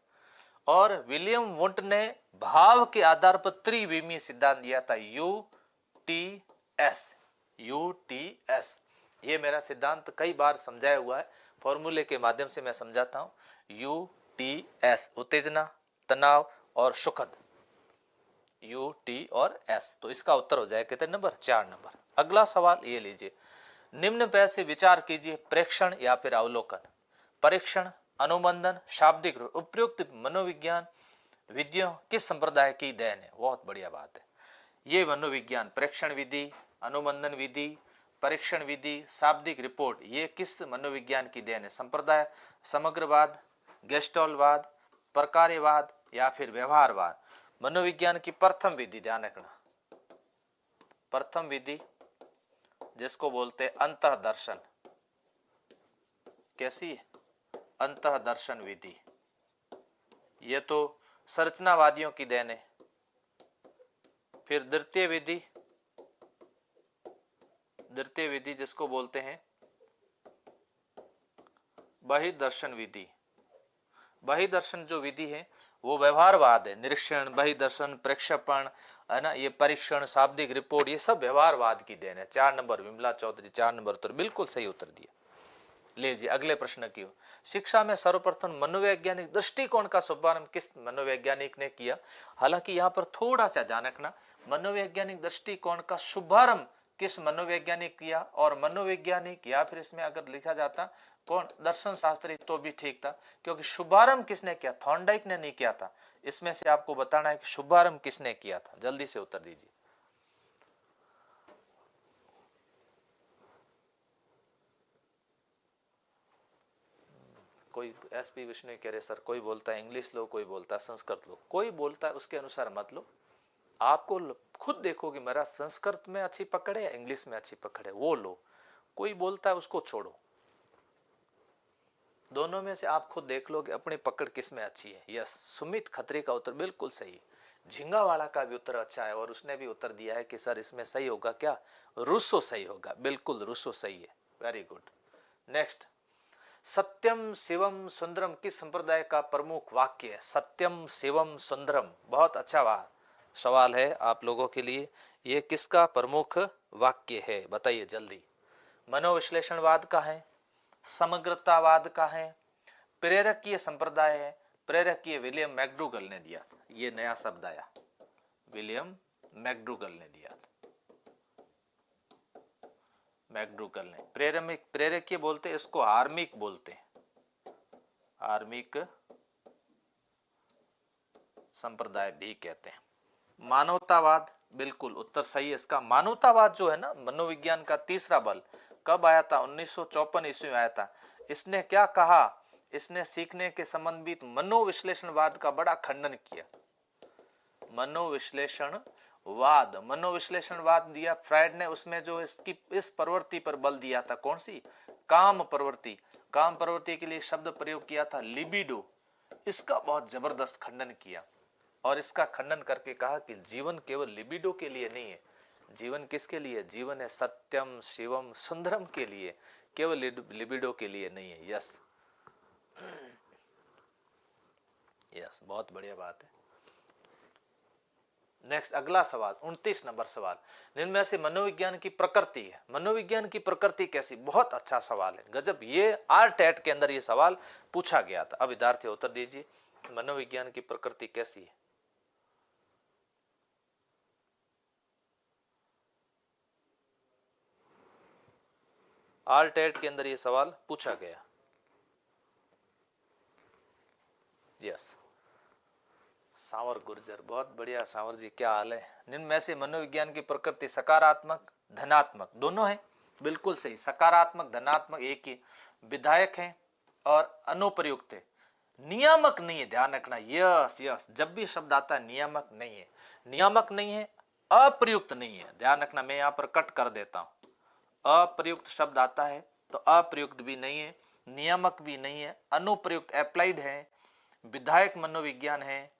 और विलियम वुंट ने भाव के आधार पर त्रिविमीय सिद्धांत दिया था, UTS, UTS। ये मेरा सिद्धांत कई बार समझाया हुआ है, फॉर्मूले के माध्यम से मैं समझाता हूं। UTS, उत्तेजना, तनाव और सुखद, UT और S। तो इसका उत्तर हो जाए कितने नंबर, 4 नंबर। अगला सवाल ये लीजिए, निम्न पे से विचार कीजिए, प्रेक्षण या फिर अवलोकन। परीक्षण, अनुबंधन, शाब्दिक रूप, उपयुक्त मनोविज्ञान विधियों किस संप्रदाय की देन है। बहुत बढ़िया बात है। ये मनोविज्ञान, प्रेक्षण विधि, अनुबंधन विधि, परीक्षण विधि, शाब्दिक रिपोर्ट, ये किस मनोविज्ञान की देन है। संप्रदाय, समग्रवाद, गेस्टोलवाद, प्रकार्यवाद या फिर व्यवहारवाद। मनोविज्ञान की प्रथम विधि ध्यान रखना, प्रथम विधि जिसको बोलते अंतः दर्शन, कैसी है, अंतः दर्शन विधि, ये तो संरचनावादियों की देन है। फिर द्वितीय विधि, द्वितीय विधि जिसको बोलते हैं बहिर्दर्शन विधि। बहिर्दर्शन जो विधि है वो व्यवहारवाद है, निरीक्षण, बहिर्दर्शन, प्रक्षेपण, है ना, ये परीक्षण, शाब्दिक रिपोर्ट, ये सब व्यवहारवाद की देन है। 4 नंबर विमला चौधरी, 4 नंबर उत्तर, बिल्कुल सही उत्तर दिया। लीजिए अगले प्रश्न की। शिक्षा में सर्वप्रथम मनोवैज्ञानिक दृष्टिकोण का शुभारंभ किस मनोवैज्ञानिक ने किया। हालांकि यहाँ पर थोड़ा सा ध्यान रखना, मनोवैज्ञानिक दृष्टिकोण का शुभारंभ किस मनोवैज्ञानिक किया, और मनोवैज्ञानिक या फिर इसमें अगर लिखा जाता कौन, दर्शन शास्त्री, तो भी ठीक था, क्योंकि शुभारंभ किसने किया, थॉर्नडाइक ने नहीं किया था। इसमें से आपको बताना है कि शुभारंभ किसने किया था, जल्दी से उत्तर दीजिए। कोई एसपी विष्णु कह रहे सर, कोई बोलता है इंग्लिश लो, कोई बोलता है संस्कृत लो, कोई बोलता है उसके अनुसार मत लो। आपको खुद देखो कि मेरा संस्कृत में अच्छी पकड़ है या इंग्लिश में अच्छी पकड़ है, वो लो। कोई बोलता है उसको छोड़ो। दोनों में से आप खुद देख लो कि अपनी पकड़ किस में अच्छी है। यस, सुमित खत्री का उत्तर बिल्कुल सही। झिंगा वाला का भी उत्तर अच्छा है और उसने भी उत्तर दिया है कि सर इसमें सही होगा क्या, रूसो सही होगा। बिल्कुल रूसो सही है, वेरी गुड। नेक्स्ट, सत्यम शिवम सुंदरम किस संप्रदाय का प्रमुख वाक्य है? सत्यम शिवम सुंदरम, बहुत अच्छा सवाल है आप लोगों के लिए। ये किसका प्रमुख वाक्य है बताइए जल्दी। मनोविश्लेषणवाद का है, समग्रतावाद का है, प्रेरकीय संप्रदाय है। प्रेरकीय विलियम मैकडूगल ने दिया, ये नया शब्द आया, विलियम मैकडूगल ने दिया। मैकडूगल ने प्रेरकीय बोलते, इसको हार्मिक बोलते हैं, हार्मिक संप्रदाय भी कहते हैं। मानवतावाद, बिल्कुल उत्तर सही है इसका। मानवतावाद जो है ना, मनोविज्ञान का तीसरा बल, कब आया था? 1954 ईस्वी में आया था। इसने क्या कहा? इसने सीखने के संबंधित मनोविश्लेषणवाद का बड़ा खंडन किया। मनोविश्लेषणवाद दिया फ्रायड ने, उसमें जो इसकी इस प्रवृत्ति पर बल दिया था, कौन सी? काम प्रवृत्ति। काम प्रवृत्ति के लिए शब्द प्रयोग किया था लिबिडो। इसका बहुत जबरदस्त खंडन किया और इसका खंडन करके कहा कि जीवन केवल लिबिडो के लिए नहीं है। जीवन किसके लिए? जीवन है सत्यम शिवम सुंदरम के लिए, केवल लिबिडो के लिए नहीं है। यस यस, बहुत बढ़िया बात है। नेक्स्ट, अगला सवाल 29 नंबर सवाल, जिनमें से मनोविज्ञान की प्रकृति है। मनोविज्ञान की प्रकृति कैसी? बहुत अच्छा सवाल है, गजब। ये आरटेट के अंदर ये सवाल पूछा गया था। अब विद्यार्थी उत्तर दीजिए, मनोविज्ञान की प्रकृति कैसी है? आरटेट के अंदर ये सवाल पूछा गया। यस, सांवर गुर्जर, बहुत बढ़िया सांवर जी, क्या हाल है? जिनमें से मनोविज्ञान की प्रकृति सकारात्मक धनात्मक दोनों है। बिल्कुल सही, सकारात्मक धनात्मक एक ही। विधायक है और अनुप्रयुक्त है, नियामक नहीं है, ध्यान रखना। यस यस, जब भी शब्द आता है नियामक नहीं है, नियामक नहीं है, अप्रयुक्त नहीं है, ध्यान रखना। मैं यहाँ पर कट कर देता हूँ। अप्रयुक्त शब्द आता है तो अप्रयुक्त भी नहीं है, नियामक भी नहीं है, अनुप्रयुक्त एप्लाइड है, विधायक मनोविज्ञान है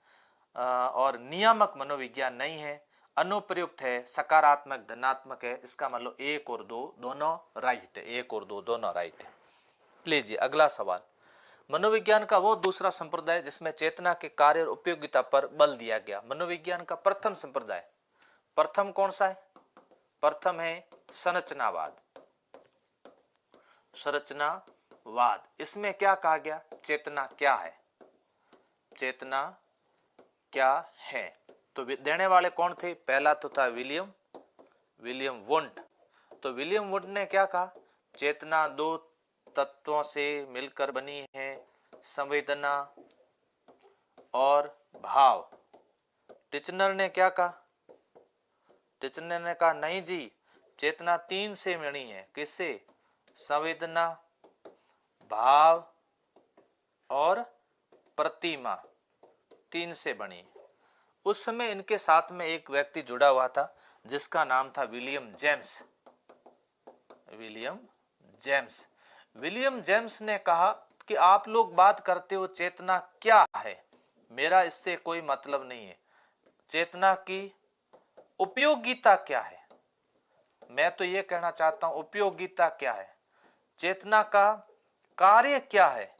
और नियामक मनोविज्ञान नहीं है, अनुप्रयुक्त है, सकारात्मक धनात्मक है। इसका मतलब एक और दो दोनों राइट है, एक और दो दोनों राइट है। लीजिए अगला सवाल, मनोविज्ञान का वो दूसरा संप्रदाय जिसमें चेतना के कार्य और उपयोगिता पर बल दिया गया। मनोविज्ञान का प्रथम संप्रदाय, प्रथम कौन सा है? प्रथम है संरचनावाद। संरचनावाद, इसमें क्या कहा गया? चेतना क्या है, चेतना क्या है? तो देने वाले कौन थे? पहला तो था विलियम वुंड। तो विलियम वुंड ने क्या कहा? चेतना दो तत्वों से मिलकर बनी है, संवेदना और भाव। टिचनर ने क्या कहा? टिचनर ने कहा नहीं जी, चेतना तीन से बनी है। किससे? संवेदना, भाव और प्रतिमा, तीन से बनी। उस समय इनके साथ में एक व्यक्ति जुड़ा हुआ था जिसका नाम था विलियम जेम्स। विलियम जेम्स ने कहा कि आप लोग बात करते हो चेतना क्या है, मेरा इससे कोई मतलब नहीं है। चेतना की उपयोगिता क्या है? मैं तो ये कहना चाहता हूं उपयोगिता क्या है, चेतना का कार्य क्या है,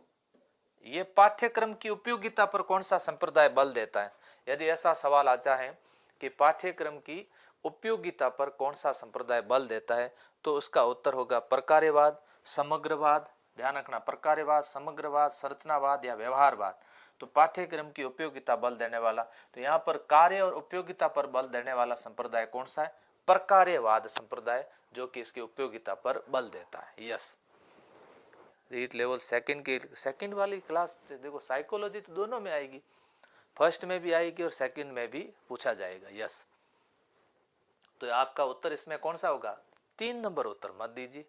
ये पाठ्यक्रम की उपयोगिता पर कौन सा संप्रदाय बल देता है? यदि ऐसा सवाल आता है कि पाठ्यक्रम की उपयोगिता पर कौन सा संप्रदाय बल देता है, तो उसका उत्तर होगा प्रकार्यवाद, समग्रवाद। ध्यान रखना, प्रकार्यवाद, समग्रवाद, संरचनावाद या व्यवहारवाद। तो पाठ्यक्रम की उपयोगिता बल देने वाला, तो यहाँ पर कार्य और उपयोगिता पर बल देने वाला संप्रदाय कौन सा है? प्रकार्यवाद संप्रदाय, जो कि इसकी उपयोगिता पर बल देता है। यस, रीट लेवल सेकंड वाली क्लास देखो, साइकोलॉजी तो दोनों में आएगी, फर्स्ट में भी आएगी और सेकंड में भी पूछा जाएगा। यस, तो आपका उत्तर इसमें कौन सा होगा? 3 नंबर उत्तर मत दीजिए।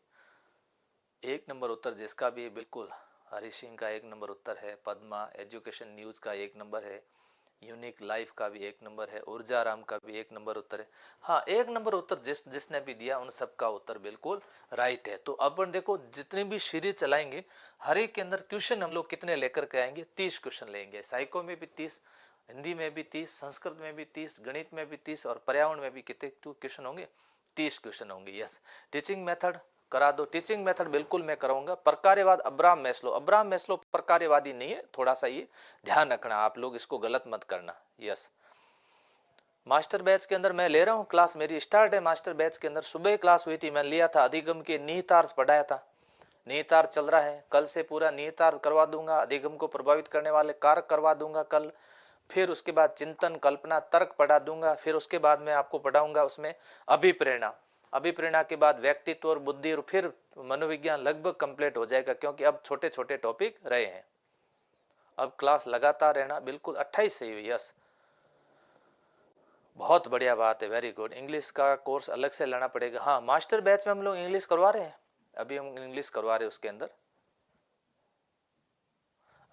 1 नंबर उत्तर जिसका भी बिल्कुल, हरी सिंह का 1 नंबर उत्तर है, पद्मा एजुकेशन न्यूज का 1 नंबर है, यूनिक लाइफ का भी 1 नंबर है, ऊर्जा आराम का भी 1 नंबर उत्तर है। हाँ, 1 नंबर उत्तर जिसने भी दिया उन सबका उत्तर बिल्कुल राइट है। तो अपन देखो जितनी भी सीरीज चलाएंगे हर एक के अंदर क्वेश्चन हम लोग कितने लेकर के आएंगे, 30 क्वेश्चन लेंगे। साइको में भी 30, हिंदी में भी 30, संस्कृत में भी 30, गणित में भी 30 और पर्यावरण में भी कितने क्वेश्चन होंगे, 30 क्वेश्चन होंगे। यस, टीचिंग मेथड करा दो, टीचिंग मेथड बिल्कुल मैं कराऊंगा। प्रकार्यवाद अब्राहम मैस्लो प्रकार्यवादी नहीं है, थोड़ा सा ये ध्यान रखना, आप लोग इसको गलत मत करना। यस, मास्टर बैच के अंदर मैं ले रहा हूँ क्लास, मेरी स्टार्ट है मास्टर बैच के अंदर। सुबह क्लास हुई थी, मैं लिया था अधिगम के निहितार्थ पढ़ाया था, निहितार्थ चल रहा है, कल से पूरा निहितार्थ करवा दूंगा, अधिगम को प्रभावित करने वाले कारक करवा दूंगा कल। फिर उसके बाद चिंतन, कल्पना, तर्क पढ़ा दूंगा। फिर उसके बाद मैं आपको पढ़ाऊंगा उसमें अभिप्रेरणा, अभिप्रेरणा के बाद व्यक्तित्व और बुद्धि, और फिर मनोविज्ञान लगभग कंप्लीट हो जाएगा, क्योंकि अब छोटे छोटे टॉपिक रहे हैं। अब क्लास लगातार रहना, बिल्कुल 28 से ही। यस, बहुत बढ़िया बात है, वेरी गुड। इंग्लिश का कोर्स अलग से लेना पड़ेगा। हाँ, मास्टर बैच में हम लोग इंग्लिश करवा रहे हैं, अभी हम इंग्लिश करवा रहे हैं, उसके अंदर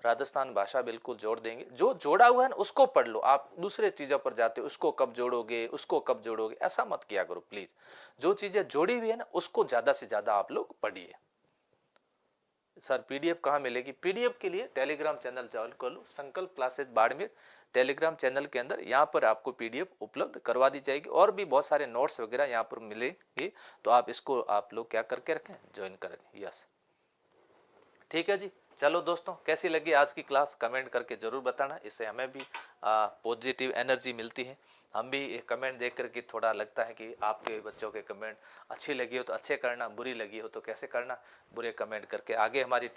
राजस्थान भाषा बिल्कुल जोड़ देंगे। जो जोड़ा हुआ है ना उसको पढ़ लो, आप दूसरे चीज़ों पर जाते हो, उसको कब जोड़ोगे, उसको कब जोड़ोगे, ऐसा मत किया करो प्लीज। जो चीज़ें जोड़ी हुई है ना उसको ज़्यादा से ज़्यादा आप लोग पढ़िए। सर पीडीएफ कहाँ मिलेगी? पीडीएफ के लिए टेलीग्राम चैनल ज्वाइन कर लो, संकल्प क्लासेस बाड़मेर टेलीग्राम चैनल के अंदर, यहाँ पर आपको पीडीएफ उपलब्ध करवा दी जाएगी, और भी बहुत सारे नोट्स वगैरह यहाँ पर मिलेंगे, तो आप इसको आप लोग क्या करके रखें, ज्वाइन कर रखें। यस, ठीक है जी। चलो दोस्तों, कैसी लगी आज की क्लास कमेंट करके ज़रूर बताना, इससे हमें भी पॉजिटिव एनर्जी मिलती है। हम भी कमेंट देख करके थोड़ा लगता है कि आपके बच्चों के कमेंट अच्छी लगी हो तो अच्छे करना, बुरी लगी हो तो कैसे करना, बुरे कमेंट करके आगे हमारी